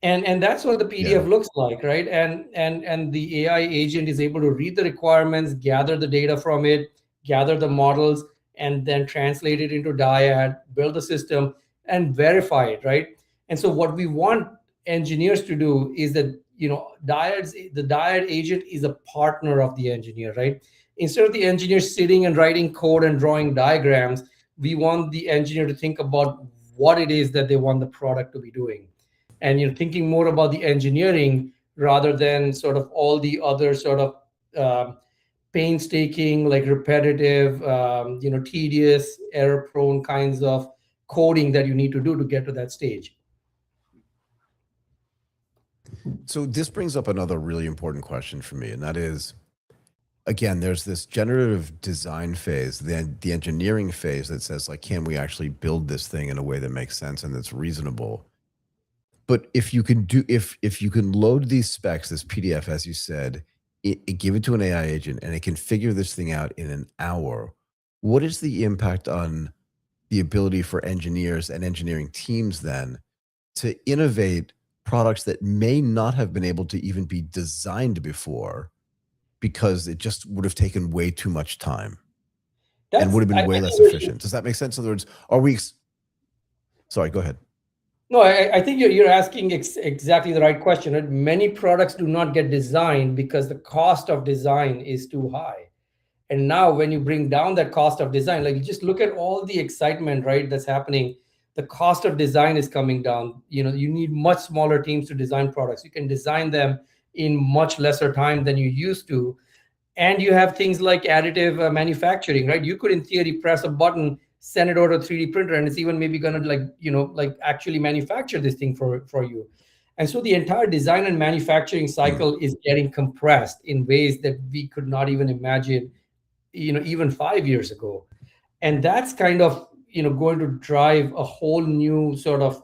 and that's what the PDF looks like, right? And the AI agent is able to read the requirements, gather the data from it, gather the models, and then translate it into dyad, build the system, and verify it, right? And so what we want engineers to do is that the dyad agent is a partner of the engineer, right? Instead of the engineer sitting and writing code and drawing diagrams, we want the engineer to think about what it is that they want the product to be doing, and thinking more about the engineering rather than sort of all the other sort of painstaking, like repetitive, tedious, error-prone kinds of coding that you need to do to get to that stage. So this brings up another really important question for me, and that is, again, there's this generative design phase, then the engineering phase that says, like, can we actually build this thing in a way that makes sense and that's reasonable? But if you can if you can load these specs, this PDF, as you said, give it to an AI agent, and it can figure this thing out in an hour, what is the impact on the ability for engineers and engineering teams then to innovate products that may not have been able to even be designed before, because it just would have taken way too much time and would have been way less efficient? Does that make sense? In other words, sorry, go ahead. No, I think you're asking exactly the right question. Right? Many products do not get designed because the cost of design is too high. And now when you bring down that cost of design, like you just look at all the excitement, right, that's happening, the cost of design is coming down. You need much smaller teams to design products. You can design them in much lesser time than you used to. And you have things like additive manufacturing, right? You could, in theory, press a button, send it over to a 3D printer, and it's even maybe going to actually manufacture this thing for you. And so the entire design and manufacturing cycle is getting compressed in ways that we could not even imagine, even 5 years ago. And that's kind of, going to drive a whole new sort of,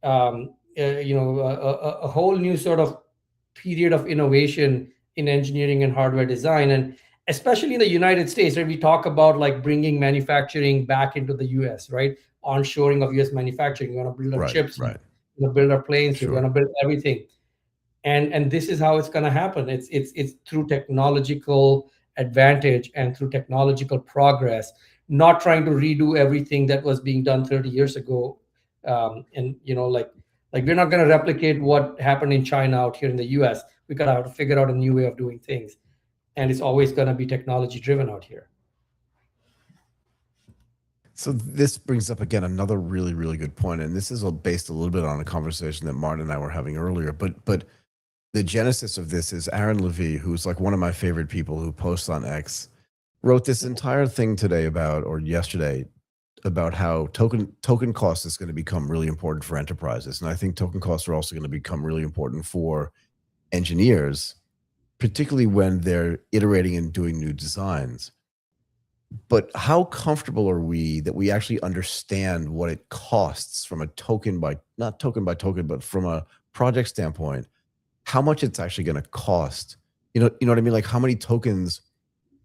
a whole new sort of period of innovation in engineering and hardware design. And especially in the United States, right, we talk about like bringing manufacturing back into the US, right? Onshoring of US manufacturing. You're going to build our chips, right. You're going to build our planes, You're going to build everything. And this is how it's going to happen. It's through technological advantage and through technological progress, not trying to redo everything that was being done 30 years ago. And we're not going to replicate what happened in China out here in the US. We got to have to figure out a new way of doing things. And it's always going to be technology driven out here. So this brings up, again, another really, really good point. And this is based a little bit on a conversation that Martin and I were having earlier. But the genesis of this is Aaron Levie, who's like one of my favorite people who posts on X, wrote this entire thing yesterday about how token cost is going to become really important for enterprises. And I think token costs are also going to become really important for engineers, particularly when they're iterating and doing new designs. But how comfortable are we that we actually understand what it costs from not token by token, but from a project standpoint, how much it's actually going to cost? You know what I mean? Like how many tokens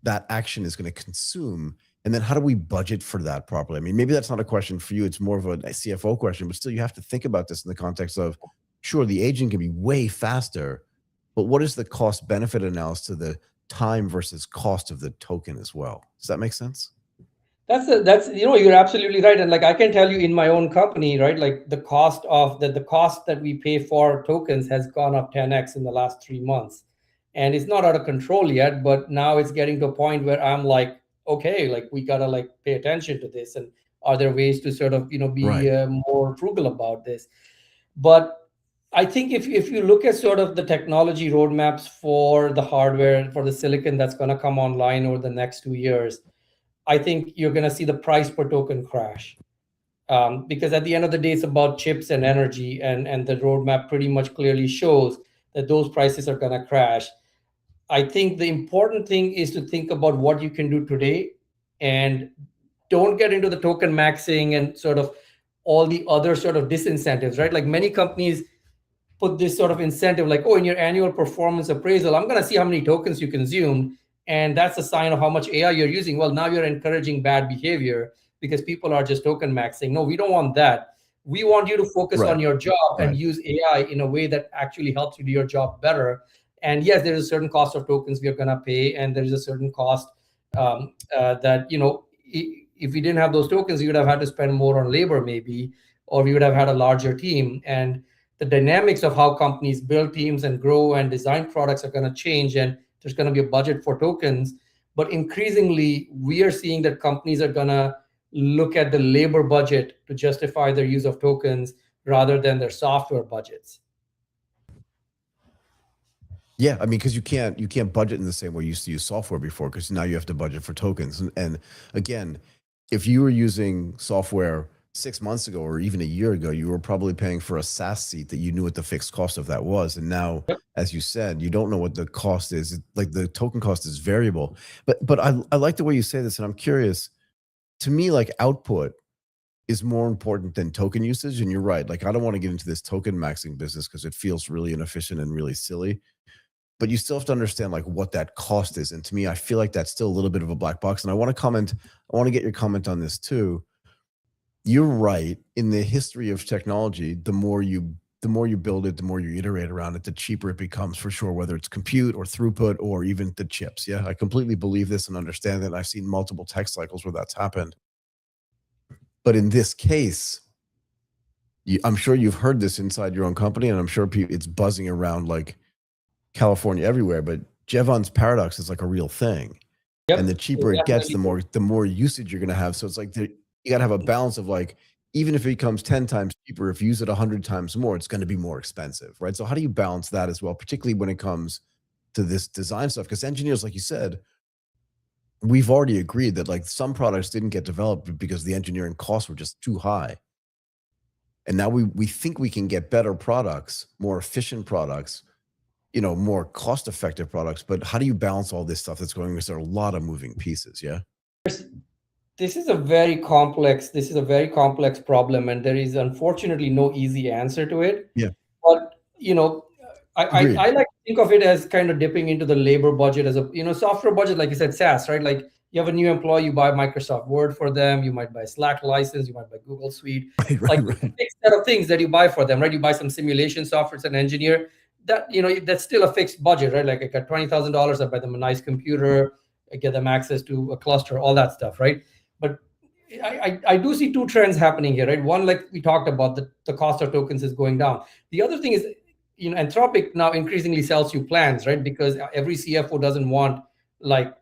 that action is going to consume, and then how do we budget for that properly? I mean, maybe that's not a question for you. It's more of a CFO question, but still you have to think about this in the context of, sure, the agent can be way faster, but what is the cost benefit analysis to the time versus cost of the token as well. Does that make sense? That's you're absolutely right. And like I can tell you in my own company, right? Like the cost that we pay for tokens has gone up 10x in the last 3 months. And it's not out of control yet, but now it's getting to a point where I'm like, okay, like we gotta like pay attention to this. And are there ways to sort of, be more frugal about this? But I think if you look at sort of the technology roadmaps for the hardware, for the silicon that's going to come online over the next 2 years, I think you're going to see the price per token crash. Because at the end of the day, it's about chips and energy, and the roadmap pretty much clearly shows that those prices are going to crash. I think the important thing is to think about what you can do today and don't get into the token maxing and sort of all the other sort of disincentives, right? Like many companies put this sort of incentive like, oh, in your annual performance appraisal, I'm going to see how many tokens you consumed. And that's a sign of how much AI you're using. Well, now you're encouraging bad behavior because people are just token maxing. No, we don't want that. We want you to focus on your job and use AI in a way that actually helps you do your job better. And yes, there is a certain cost of tokens we are going to pay. And there is a certain cost that, if we didn't have those tokens, you would have had to spend more on labor maybe, or we would have had a larger team. And the dynamics of how companies build teams and grow and design products are going to change, and there's going to be a budget for tokens. But increasingly, we are seeing that companies are going to look at the labor budget to justify their use of tokens rather than their software budgets. Yeah, I mean, because you can't budget in the same way you used to use software before, because now you have to budget for tokens. And again, if you were using software 6 months ago or even a year ago, you were probably paying for a SaaS seat that you knew what the fixed cost of that was. And now, as you said, you don't know what the cost is. Like the token cost is variable. But I like the way you say this, and I'm curious. To me, like output is more important than token usage. And you're right. Like I don't want to get into this token maxing business because it feels really inefficient and really silly. But you still have to understand like what that cost is. And to me, I feel like that's still a little bit of a black box. And I want to get your comment on this too. You're right. In the history of technology, the more you build it, the more you iterate around it, the cheaper it becomes for sure, whether it's compute or throughput or even the chips. Yeah, I completely believe this and understand that. I've seen multiple tech cycles where that's happened. But in this case, I'm sure you've heard this inside your own company, and I'm sure it's buzzing around like California everywhere, but Jevons paradox is like a real thing. Yep. And the cheaper it gets, the more usage you're going to have. So it's like you got to have a balance of like, even if it becomes 10 times cheaper, if you use it 100 times more, it's going to be more expensive, right? So how do you balance that as well, particularly when it comes to this design stuff? Because engineers, like you said, we've already agreed that like some products didn't get developed because the engineering costs were just too high. And now we think we can get better products, more efficient products, more cost-effective products. But how do you balance all this stuff that's going on? Because there are a lot of moving pieces. Yeah. This is a very complex problem, and there is unfortunately no easy answer to it. Yeah. But I like to think of it as kind of dipping into the labor budget as a software budget, like you said, SaaS, right? Like you have a new employee, you buy Microsoft Word for them, you might buy Slack license, you might buy Google Suite, right. a fixed set of things that you buy for them, right? You buy some simulation software as an engineer. That that's still a fixed budget, right? Like I got $20,000, I buy them a nice computer, I get them access to a cluster, all that stuff, right? But I do see two trends happening here, right? One, like we talked about, the cost of tokens is going down. The other thing is, Anthropic now increasingly sells you plans, right? Because every CFO doesn't want, like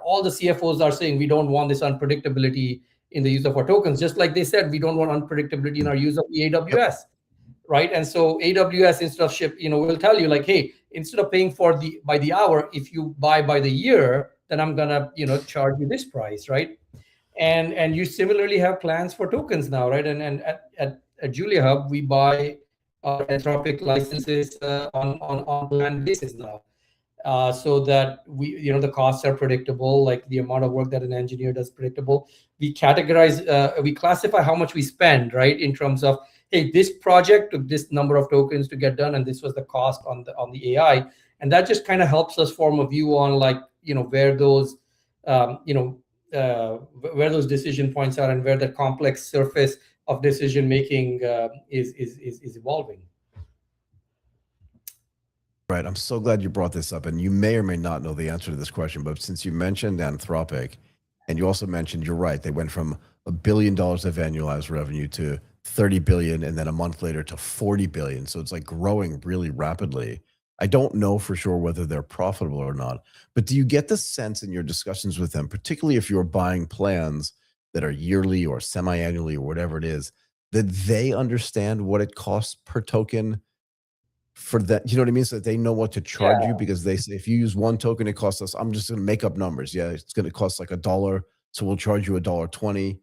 all the CFOs are saying, we don't want this unpredictability in the use of our tokens. Just like they said, we don't want unpredictability in our use of the AWS. Right. And so AWS, instead of will tell you like, hey, instead of paying by the hour, if you buy by the year, then I'm gonna, charge you this price, right? And you similarly have plans for tokens now, right? And at JuliaHub, we buy our Anthropic licenses on plan basis now, so that we, the costs are predictable, like the amount of work that an engineer does predictable. We categorize, we classify how much we spend, right, in terms of, hey, this project took this number of tokens to get done, and this was the cost on the AI, and that just kind of helps us form a view on like where those where those decision points are and where the complex surface of decision making is evolving. Right. I'm so glad you brought this up. And you may or may not know the answer to this question, but since you mentioned Anthropic, and you also mentioned, you're right, they went from $1 billion of annualized revenue to 30 billion, and then a month later to 40 billion. So it's like growing really rapidly. I don't know for sure whether they're profitable or not, but do you get the sense in your discussions with them, particularly if you're buying plans that are yearly or semi-annually or whatever it is, that they understand what it costs per token for that? You know what I mean? So that they know what to charge you, because they say if you use one token, it costs us, I'm just going to make up numbers. Yeah, it's going to cost like $1. So we'll charge you $1.20.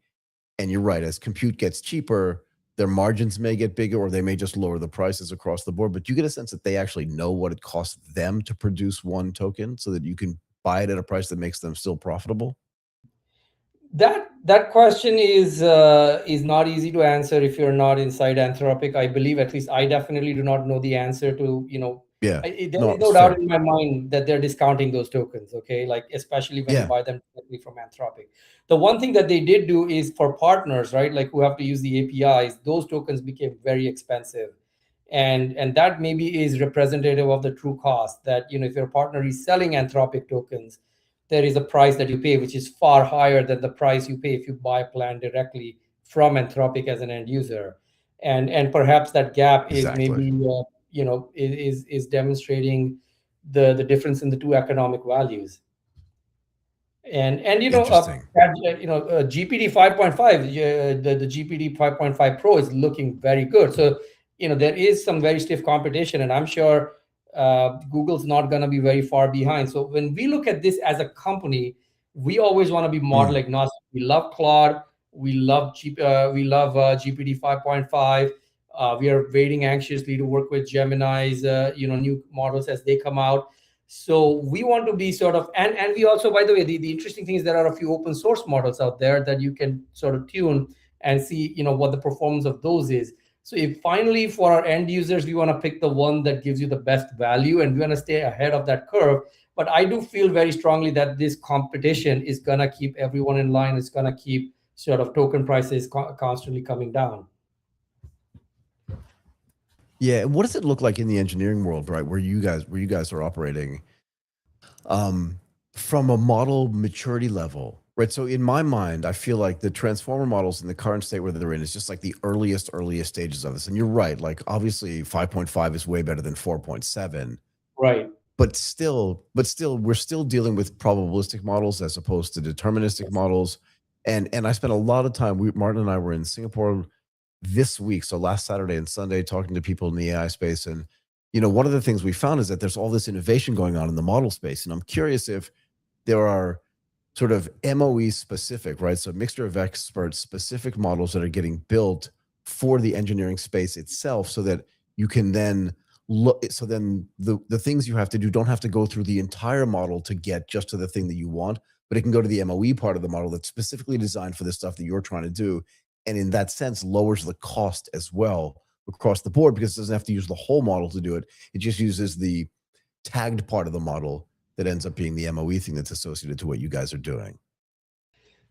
And you're right, as compute gets cheaper, their margins may get bigger, or they may just lower the prices across the board. But you get a sense that they actually know what it costs them to produce one token so that you can buy it at a price that makes them still profitable. That question is not easy to answer if you're not inside Anthropic. I believe, at least I definitely do not know the answer to, Yeah. there is No, no it's doubt fair. in my mind that they're discounting those tokens. Okay, like especially when you Yeah. buy them directly from Anthropic. The one thing that they did do is for partners, right? Like who have to use the APIs, those tokens became very expensive, and that maybe is representative of the true cost. That if your partner is selling Anthropic tokens, there is a price that you pay, which is far higher than the price you pay if you buy a plan directly from Anthropic as an end user. And perhaps that gap is Exactly. maybe is demonstrating the difference in the two economic values. And Interesting. GPT 5.5, the GPT 5.5 Pro is looking very good. So there is some very stiff competition, and I'm sure Google's not going to be very far behind. So when we look at this as a company, we always want to be model agnostic. We love Claude, we love GPT 5.5. We are waiting anxiously to work with Gemini's new models as they come out. So we want to be sort of, and we also, by the way, the interesting thing is there are a few open source models out there that you can sort of tune and see what the performance of those is. So if finally for our end users, we want to pick the one that gives you the best value, and we want to stay ahead of that curve. But I do feel very strongly that this competition is going to keep everyone in line. It's going to keep sort of token prices constantly coming down. Yeah. What does it look like in the engineering world, right? Where you guys are operating, from a model maturity level, right? So in my mind, I feel like the transformer models in the current state where they're in is just like the earliest stages of this. And you're right. Like obviously 5.5 is way better than 4.7. Right. But still, we're still dealing with probabilistic models as opposed to deterministic models. And I spent a lot of time, Martin and I were in Singapore this week, so last Saturday and Sunday, talking to people in the AI space. And one of the things we found is that there's all this innovation going on in the model space. And I'm curious if there are sort of MOE specific, right? So mixture of experts specific models that are getting built for the engineering space itself, so that you can then look, so then the things you have to do don't have to go through the entire model to get just to the thing that you want, but it can go to the MOE part of the model that's specifically designed for the stuff that you're trying to do. And in that sense, lowers the cost as well across the board, because it doesn't have to use the whole model to do it. It just uses the tagged part of the model that ends up being the MOE thing that's associated to what you guys are doing.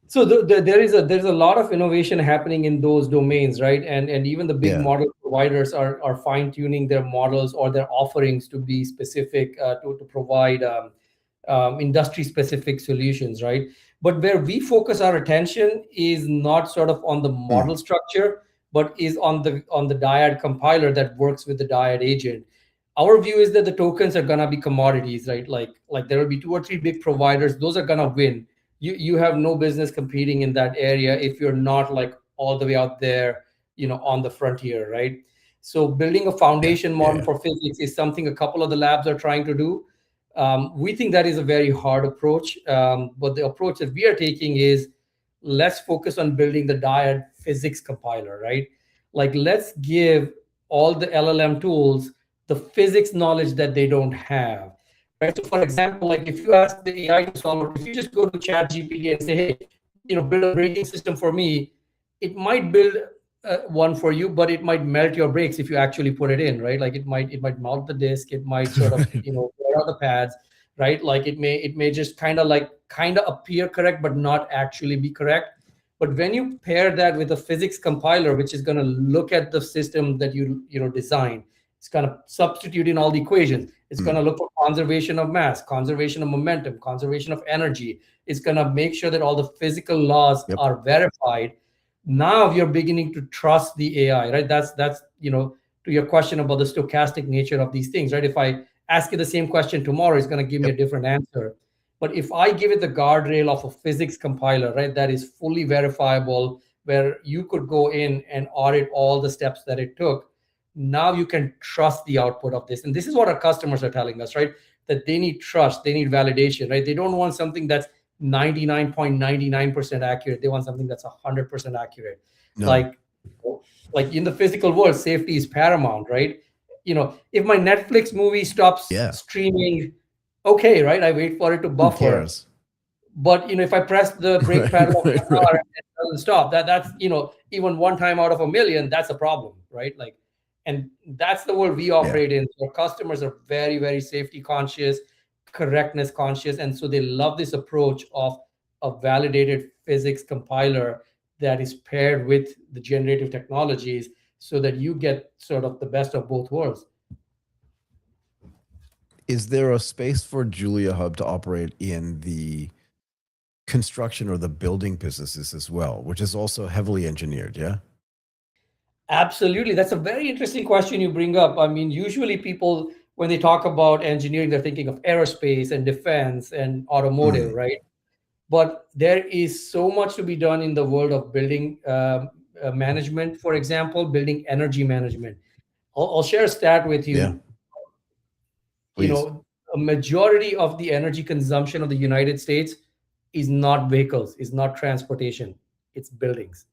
So there's a lot of innovation happening in those domains, right? And even the big model providers are fine tuning their models or their offerings to be specific to provide industry specific solutions, right? But where we focus our attention is not sort of on the model structure, but is on the dyad compiler that works with the dyad agent. Our view is that the tokens are gonna be commodities, right? Like there will be 2 or 3 big providers; those are gonna win. You have no business competing in that area if you're not like all the way out there, on the frontier, right? So building a foundation model for physics is something a couple of the labs are trying to do. We think that is a very hard approach, but the approach that we are taking is let's focus on building the dyad physics compiler, right? Like let's give all the LLM tools the physics knowledge that they don't have. Right. So, for example, like if you ask the AI to solve, if you just go to ChatGPT and say, "Hey, build a braking system for me," it might build one for you, but it might melt your brakes if you actually put it in, right? Like it might mount the disc, it might sort of wear out the pads, right? Like it may just kind of appear correct, but not actually be correct. But when you pair that with a physics compiler, which is going to look at the system that you design It's going to substitute in all the equations. It's going to look for conservation of mass, conservation of momentum, conservation of energy. It's going to make sure that all the physical laws are verified. Now you're beginning to trust the AI, right? That's to your question about the stochastic nature of these things, right? If I ask you the same question tomorrow, it's going to give me a different answer. But if I give it the guardrail of a physics compiler, right, that is fully verifiable, where you could go in and audit all the steps that it took, now you can trust the output of this. And this is what our customers are telling us, right? That they need trust, they need validation, right? They don't want something that's 99.99% accurate. They want something that's 100% accurate. No. Like in the physical world, safety is paramount, right? If my Netflix movie stops streaming, okay, right? I wait for it to buffer. Who cares? But if I press the brake pedal of my car and it doesn't stop, that's even one time out of a million, that's a problem, right? And that's the world we operate in. So customers are very, very safety conscious, correctness conscious, and so they love this approach of a validated physics compiler that is paired with the generative technologies, so that you get sort of the best of both worlds. Is there a space for JuliaHub to operate in the construction or the building businesses as well, which is also heavily engineered? Yeah. Absolutely. That's a very interesting question you bring up. I mean, usually people, when they talk about engineering, they're thinking of aerospace and defense and automotive, right? But there is so much to be done in the world of building management, for example, building energy management. I'll share a stat with you. Yeah. Please. A majority of the energy consumption of the United States is not vehicles, is not transportation, it's buildings.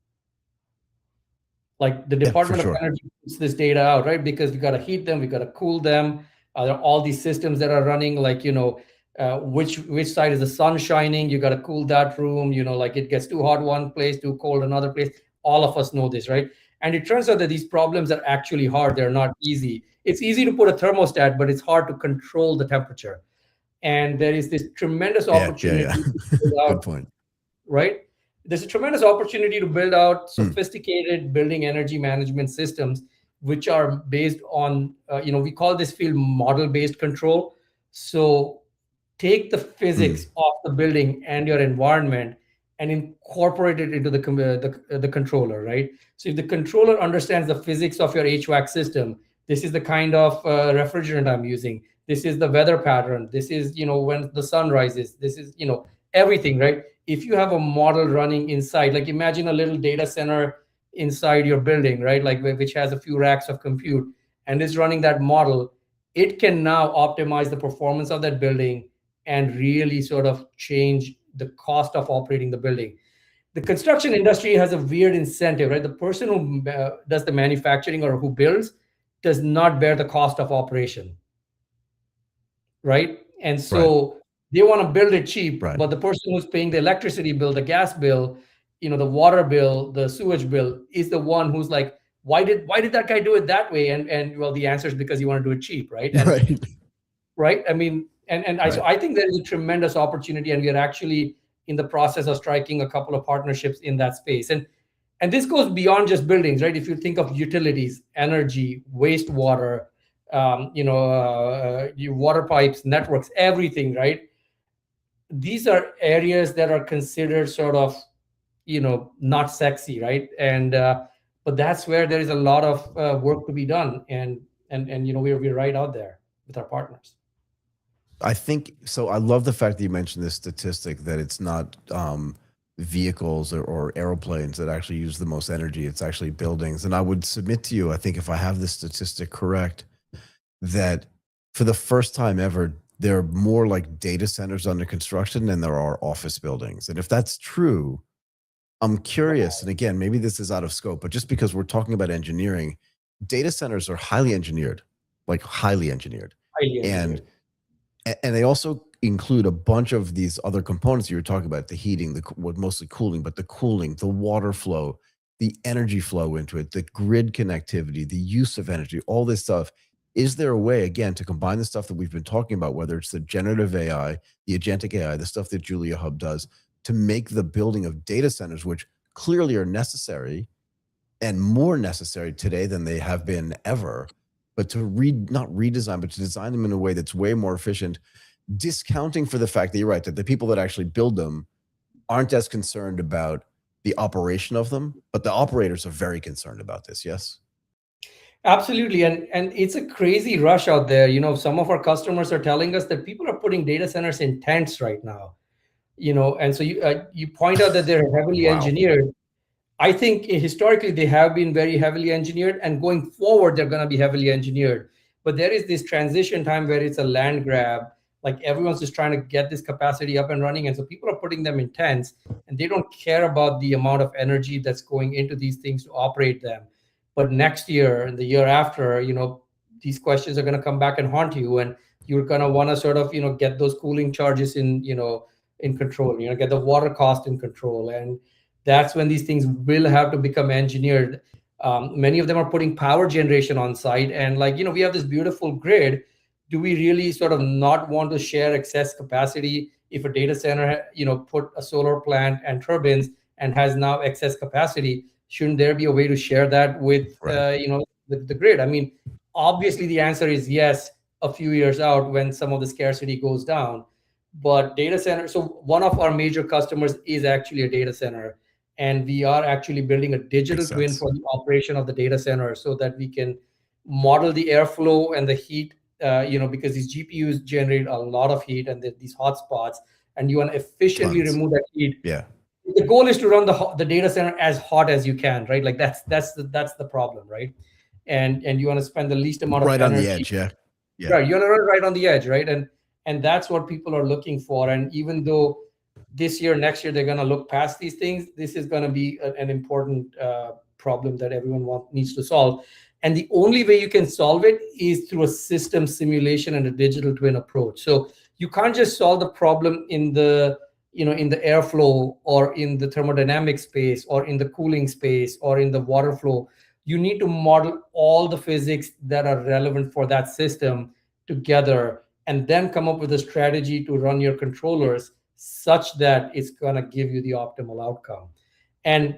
Like the Department of Energy puts this data out, right? Because we got to heat them, we got to cool them. There are all these systems that are running, like, which side is the sun shining? You got to cool that room, like it gets too hot one place, too cold another place. All of us know this, right? And it turns out that these problems are actually hard. They're not easy. It's easy to put a thermostat, but it's hard to control the temperature. And there is this tremendous opportunity to build out, good point. Right? There's a tremendous opportunity to build out sophisticated building energy management systems, which are based on, we call this field model-based control. So take the physics of the building and your environment and incorporate it into the controller, right? So if the controller understands the physics of your HVAC system, this is the kind of refrigerant I'm using. This is the weather pattern. This is, when the sun rises. This is, everything, right? If you have a model running inside, like imagine a little data center inside your building, right? Like which has a few racks of compute and is running that model, it can now optimize the performance of that building and really sort of change the cost of operating the building. The construction industry has a weird incentive, right? The person who does the manufacturing or who builds does not bear the cost of operation, right? And so they want to build it cheap, but the person who's paying the electricity bill, the gas bill, the water bill, the sewage bill is the one who's like, why did that guy do it that way? And well, the answer is because you want to do it cheap, right? And, right. I mean, so I think there is a tremendous opportunity, and we are actually in the process of striking a couple of partnerships in that space. And this goes beyond just buildings, right? If you think of utilities, energy, wastewater, your water pipes, networks, everything, right? These are areas that are considered sort of, not sexy, right? And but that's where there is a lot of work to be done, and we're right out there with our partners. I think so. I love the fact that you mentioned this statistic that it's not vehicles or airplanes that actually use the most energy. It's actually buildings. And I would submit to you, I think if I have this statistic correct, that for the first time ever, there are more like data centers under construction than there are office buildings. And if that's true, I'm curious. And again, maybe this is out of scope, but just because we're talking about engineering, data centers are highly engineered, like highly engineered. And they also include a bunch of these other components you were talking about, the heating, mostly cooling, but the cooling, the water flow, the energy flow into it, the grid connectivity, the use of energy, all this stuff. Is there a way, again, to combine the stuff that we've been talking about, whether it's the generative AI, the agentic AI, the stuff that JuliaHub does, to make the building of data centers, which clearly are necessary and more necessary today than they have been ever, but to not redesign, but to design them in a way that's way more efficient, discounting for the fact that you're right, that the people that actually build them aren't as concerned about the operation of them, but the operators are very concerned about this. Yes. Absolutely. And it's a crazy rush out there. You know, some of our customers are telling us that people are putting data centers in tents right now, you know, and so you point out that they're heavily Wow. engineered. I think historically they have been very heavily engineered, and going forward they're going to be heavily engineered. But there is this transition time where it's a land grab. Like everyone's just trying to get this capacity up and running, and so people are putting them in tents, and they don't care about the amount of energy that's going into these things to operate them. But next year and the year after, you know, these questions are going to come back and haunt you, and you're going to want to sort of, you know, get those cooling charges in, you know, in control. You know, get the water cost in control, and that's when these things will have to become engineered. Many of them are putting power generation on site, and like, you know, we have this beautiful grid. Do we really sort of not want to share excess capacity? If a data center, you know, put a solar plant and turbines and has now excess capacity, shouldn't there be a way to share that with you know, the grid? I mean, obviously the answer is yes, a few years out when some of the scarcity goes down. But data center, so one of our major customers is actually a data center, and we are actually building a digital twin for the operation of the data center so that we can model the airflow and the heat, you know, because these GPUs generate a lot of heat and these hot spots, and you want to efficiently remove that heat. Yeah. The goal is to run the data center as hot as you can, right? Like that's the problem, right? And you want to spend the least amount of energy. Right on the edge, yeah. Right, you want to run right on the edge, right? And that's what people are looking for. And even though this year, next year, they're going to look past these things, this is going to be an important problem that everyone needs to solve. And the only way you can solve it is through a system simulation and a digital twin approach. So you can't just solve the problem in the, you know, in the airflow or in the thermodynamic space or in the cooling space or in the water flow. You need to model all the physics that are relevant for that system together, and then come up with a strategy to run your controllers such that it's going to give you the optimal outcome. And,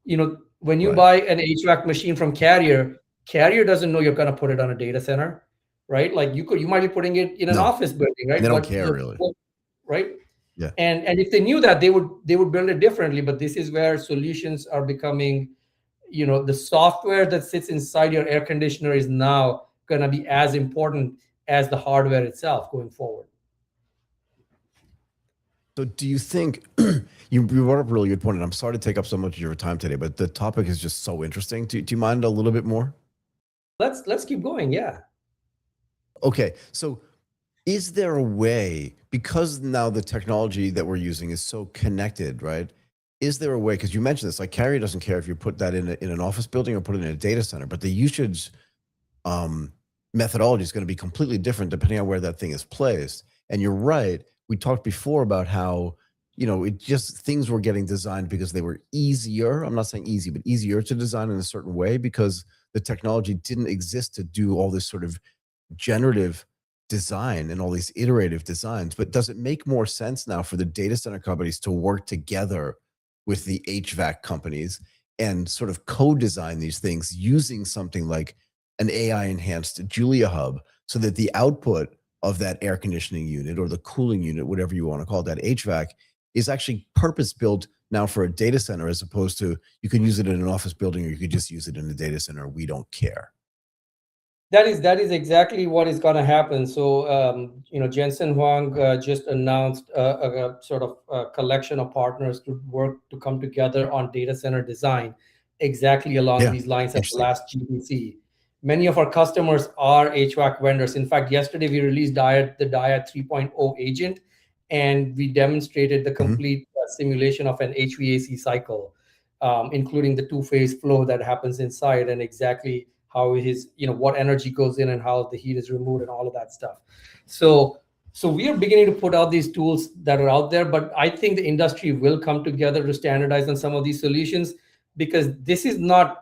you know, when you buy an HVAC machine from Carrier doesn't know you're going to put it on a data center, right? Like you might be putting it in an office building, right? They don't care really. Right? Yeah. And if they knew that, they would build it differently. But this is where solutions are becoming, you know, the software that sits inside your air conditioner is now going to be as important as the hardware itself going forward. So do you think, you brought up a really good point, and I'm sorry to take up so much of your time today, but the topic is just so interesting. Do you mind a little bit more? Let's keep going, yeah. Okay, so is there a way, because now the technology that we're using is so connected, right? Is there a way, because you mentioned this, like Carrier doesn't care if you put that in an office building or put it in a data center, but the usage methodology is going to be completely different depending on where that thing is placed. And you're right. We talked before about how, you know, it just, things were getting designed because they were easier. I'm not saying easy, but easier to design in a certain way because the technology didn't exist to do all this sort of generative design and all these iterative designs. But does it make more sense now for the data center companies to work together with the HVAC companies and sort of co-design these things using something like an AI-enhanced JuliaHub, so that the output of that air conditioning unit or the cooling unit, whatever you want to call it, that HVAC, is actually purpose-built now for a data center, as opposed to you can use it in an office building or you could just use it in a data center. We don't care. That is exactly what is going to happen. So, you know, Jensen Huang just announced a sort of a collection of partners to come together on data center design, exactly along these lines at the last GTC. Many of our customers are HVAC vendors. In fact, yesterday we released the Diet 3.0 agent, and we demonstrated the complete simulation of an HVAC cycle, including the two-phase flow that happens inside, and exactly how what energy goes in and how the heat is removed and all of that stuff. So we are beginning to put out these tools that are out there, but I think the industry will come together to standardize on some of these solutions, because this is not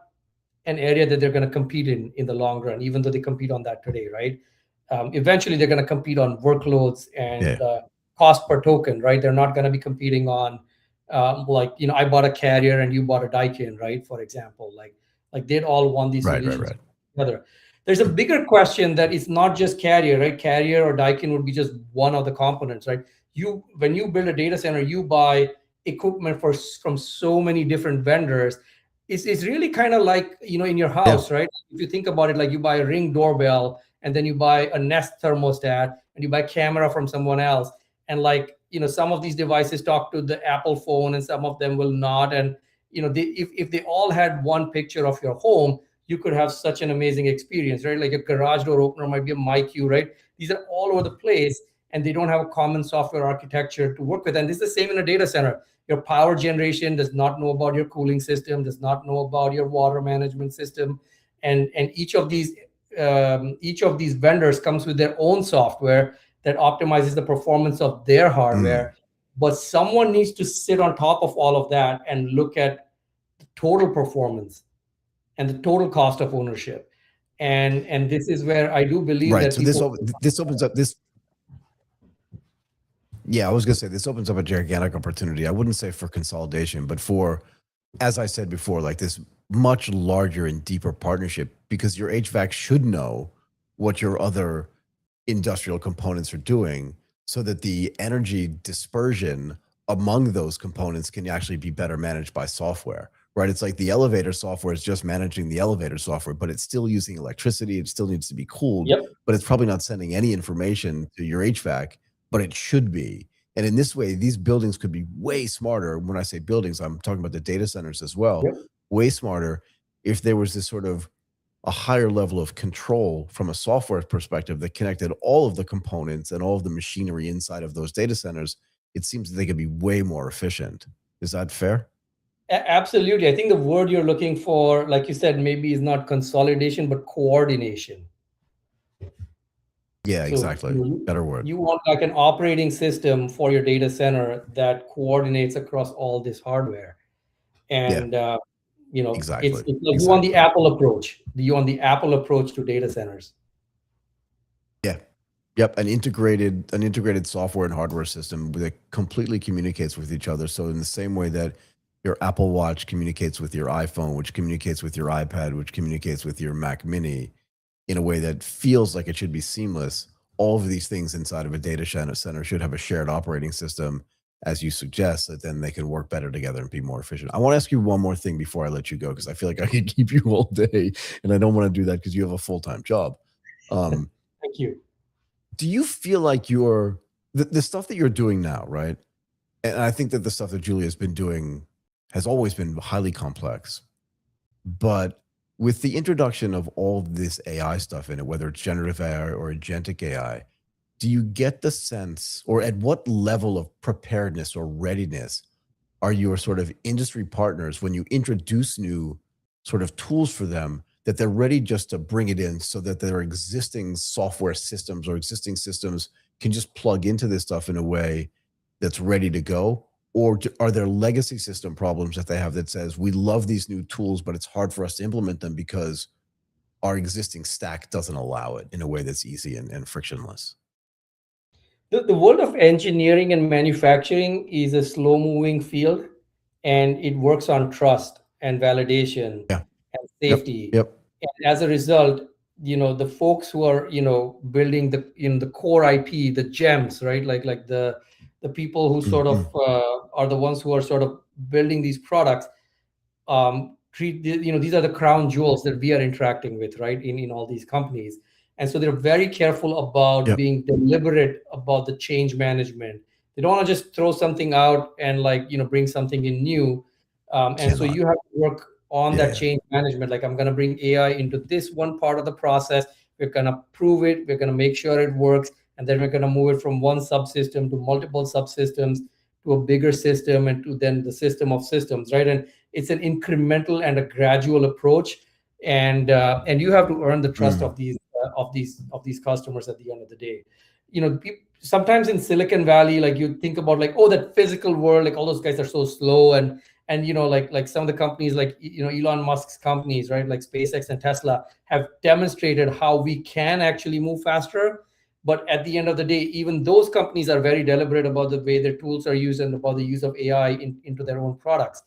an area that they're going to compete in the long run, even though they compete on that today, right? Eventually they're going to compete on workloads and cost per token, right? They're not going to be competing on like, you know, I bought a Carrier and you bought a Daikin, right? For example, like they'd all won these solutions together. There's a bigger question that it's not just carrier, right? Carrier or Daikin would be just one of the components, right? When you build a data center, you buy equipment from so many different vendors. It's really kind of like, in your house, right? If you think about it, like you buy a Ring doorbell, and then you buy a Nest thermostat, and you buy camera from someone else. And like, some of these devices talk to the Apple phone and some of them will not. And, if they all had one picture of your home, you could have such an amazing experience, right? Like a garage door opener might be a MyQ, right? These are all over the place, and they don't have a common software architecture to work with. And this is the same in a data center. Your power generation does not know about your cooling system, does not know about your water management system. And each of these vendors comes with their own software that optimizes the performance of their hardware. But someone needs to sit on top of all of that and look at the total performance and the total cost of ownership. And this is where I do believe that So this opens up this. Yeah, I was going to say this opens up a gigantic opportunity. I wouldn't say for consolidation, but for, as I said before, like this much larger and deeper partnership, because your HVAC should know what your other industrial components are doing, so that the energy dispersion among those components can actually be better managed by software, right? It's like the elevator software is just managing the elevator software, but it's still using electricity. It still needs to be cooled, but it's probably not sending any information to your HVAC, but it should be. And in this way, these buildings could be way smarter. When I say buildings, I'm talking about the data centers as well, way smarter if there was this sort of a higher level of control from a software perspective that connected all of the components and all of the machinery inside of those data centers. It seems that they could be way more efficient. Is that fair? Absolutely. I think the word you're looking for, like you said, maybe is not consolidation, but coordination. Yeah, exactly. Better word. You want like an operating system for your data center that coordinates across all this hardware. And exactly. It's like you want the Apple approach. You want the Apple approach to data centers. Yeah. Yep. An integrated software and hardware system that completely communicates with each other. So in the same way that your Apple Watch communicates with your iPhone, which communicates with your iPad, which communicates with your Mac Mini in a way that feels like it should be seamless, all of these things inside of a data center should have a shared operating system, as you suggest, that then they can work better together and be more efficient. I want to ask you one more thing before I let you go, because I feel like I could keep you all day, and I don't want to do that because you have a full-time job. Thank you. Do you feel like the stuff that you're doing now, right? And I think that the stuff that Julia has been doing has always been highly complex, but with the introduction of all this AI stuff in it, whether it's generative AI or agentic AI, do you get the sense, or at what level of preparedness or readiness are your sort of industry partners when you introduce new sort of tools for them, that they're ready just to bring it in so that their existing software systems or existing systems can just plug into this stuff in a way that's ready to go? Or are there legacy system problems that they have that says, we love these new tools, but it's hard for us to implement them because our existing stack doesn't allow it in a way that's easy and frictionless? The world of engineering and manufacturing is a slow-moving field, and it works on trust and validation and safety. Yep. And as a result, the folks who are building the core IP, the gems, right? Like the people who sort of are the ones who are sort of building these products. These are the crown jewels that we are interacting with, right? In all these companies. And so they're very careful about being deliberate about the change management. They don't want to just throw something out and bring something in new. And so you have to work on that change management. Like, I'm going to bring AI into this one part of the process. We're going to prove it. We're going to make sure it works. And then we're going to move it from one subsystem to multiple subsystems to a bigger system and to then the system of systems, right? And it's an incremental and a gradual approach. And you have to earn the trust of these customers at the end of the day. Sometimes in Silicon Valley, like, you think about like, oh, that physical world, like all those guys are so slow, and like some of the companies, like Elon Musk's companies, right, like SpaceX and Tesla, have demonstrated how we can actually move faster. But at the end of the day, even those companies are very deliberate about the way their tools are used and about the use of AI into their own products.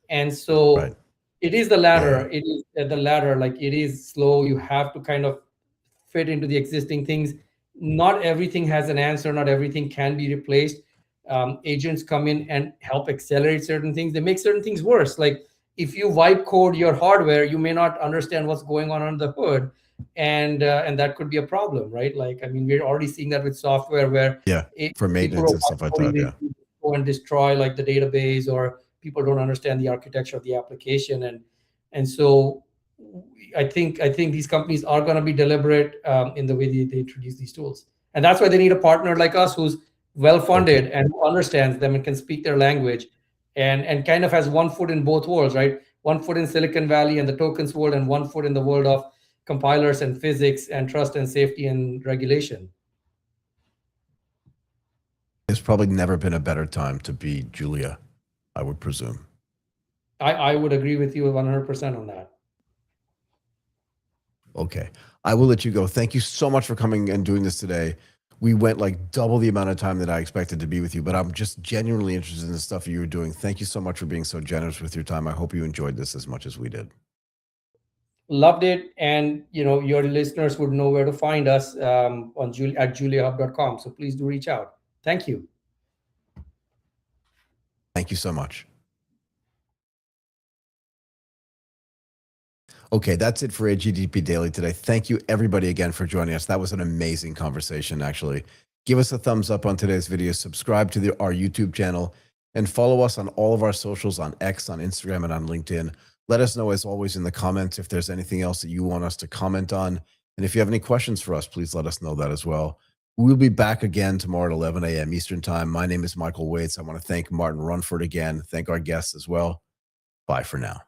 And so It is the latter. It is the latter. Like, it is slow. You have to kind of fit into the existing things. Not everything has an answer. Not everything can be replaced. Agents come in and help accelerate certain things. They make certain things worse. Like, if you wipe code your hardware, you may not understand what's going on under the hood, and that could be a problem, right? Like, I mean, we're already seeing that with software where for maintenance and stuff like that. Go and destroy like the database, or people don't understand the architecture of the application, and so I think these companies are going to be deliberate in the way they introduce these tools, and that's why they need a partner like us who's well-funded and who understands them and can speak their language, and kind of has one foot in both worlds, right? One foot in Silicon Valley and the tokens world, and one foot in the world of compilers and physics and trust and safety and regulation. There's probably never been a better time to be Julia, I would presume. I would agree with you 100% on that. Okay. I will let you go. Thank you so much for coming and doing this today. We went like double the amount of time that I expected to be with you, but I'm just genuinely interested in the stuff you were doing. Thank you so much for being so generous with your time. I hope you enjoyed this as much as we did. Loved it. And, your listeners would know where to find us at JuliaHub.com. So please do reach out. Thank you. Thank you so much. Okay, that's it for AGTP Daily today. Thank you everybody again for joining us. That was an amazing conversation, actually. Give us a thumbs up on today's video, subscribe to our YouTube channel, and follow us on all of our socials on X, on Instagram, and on LinkedIn. Let us know, as always, in the comments if there's anything else that you want us to comment on. And if you have any questions for us, please let us know that as well. We'll be back again tomorrow at 11 a.m. Eastern Time. My name is Michael Waitz. I want to thank Martin Runford again. Thank our guests as well. Bye for now.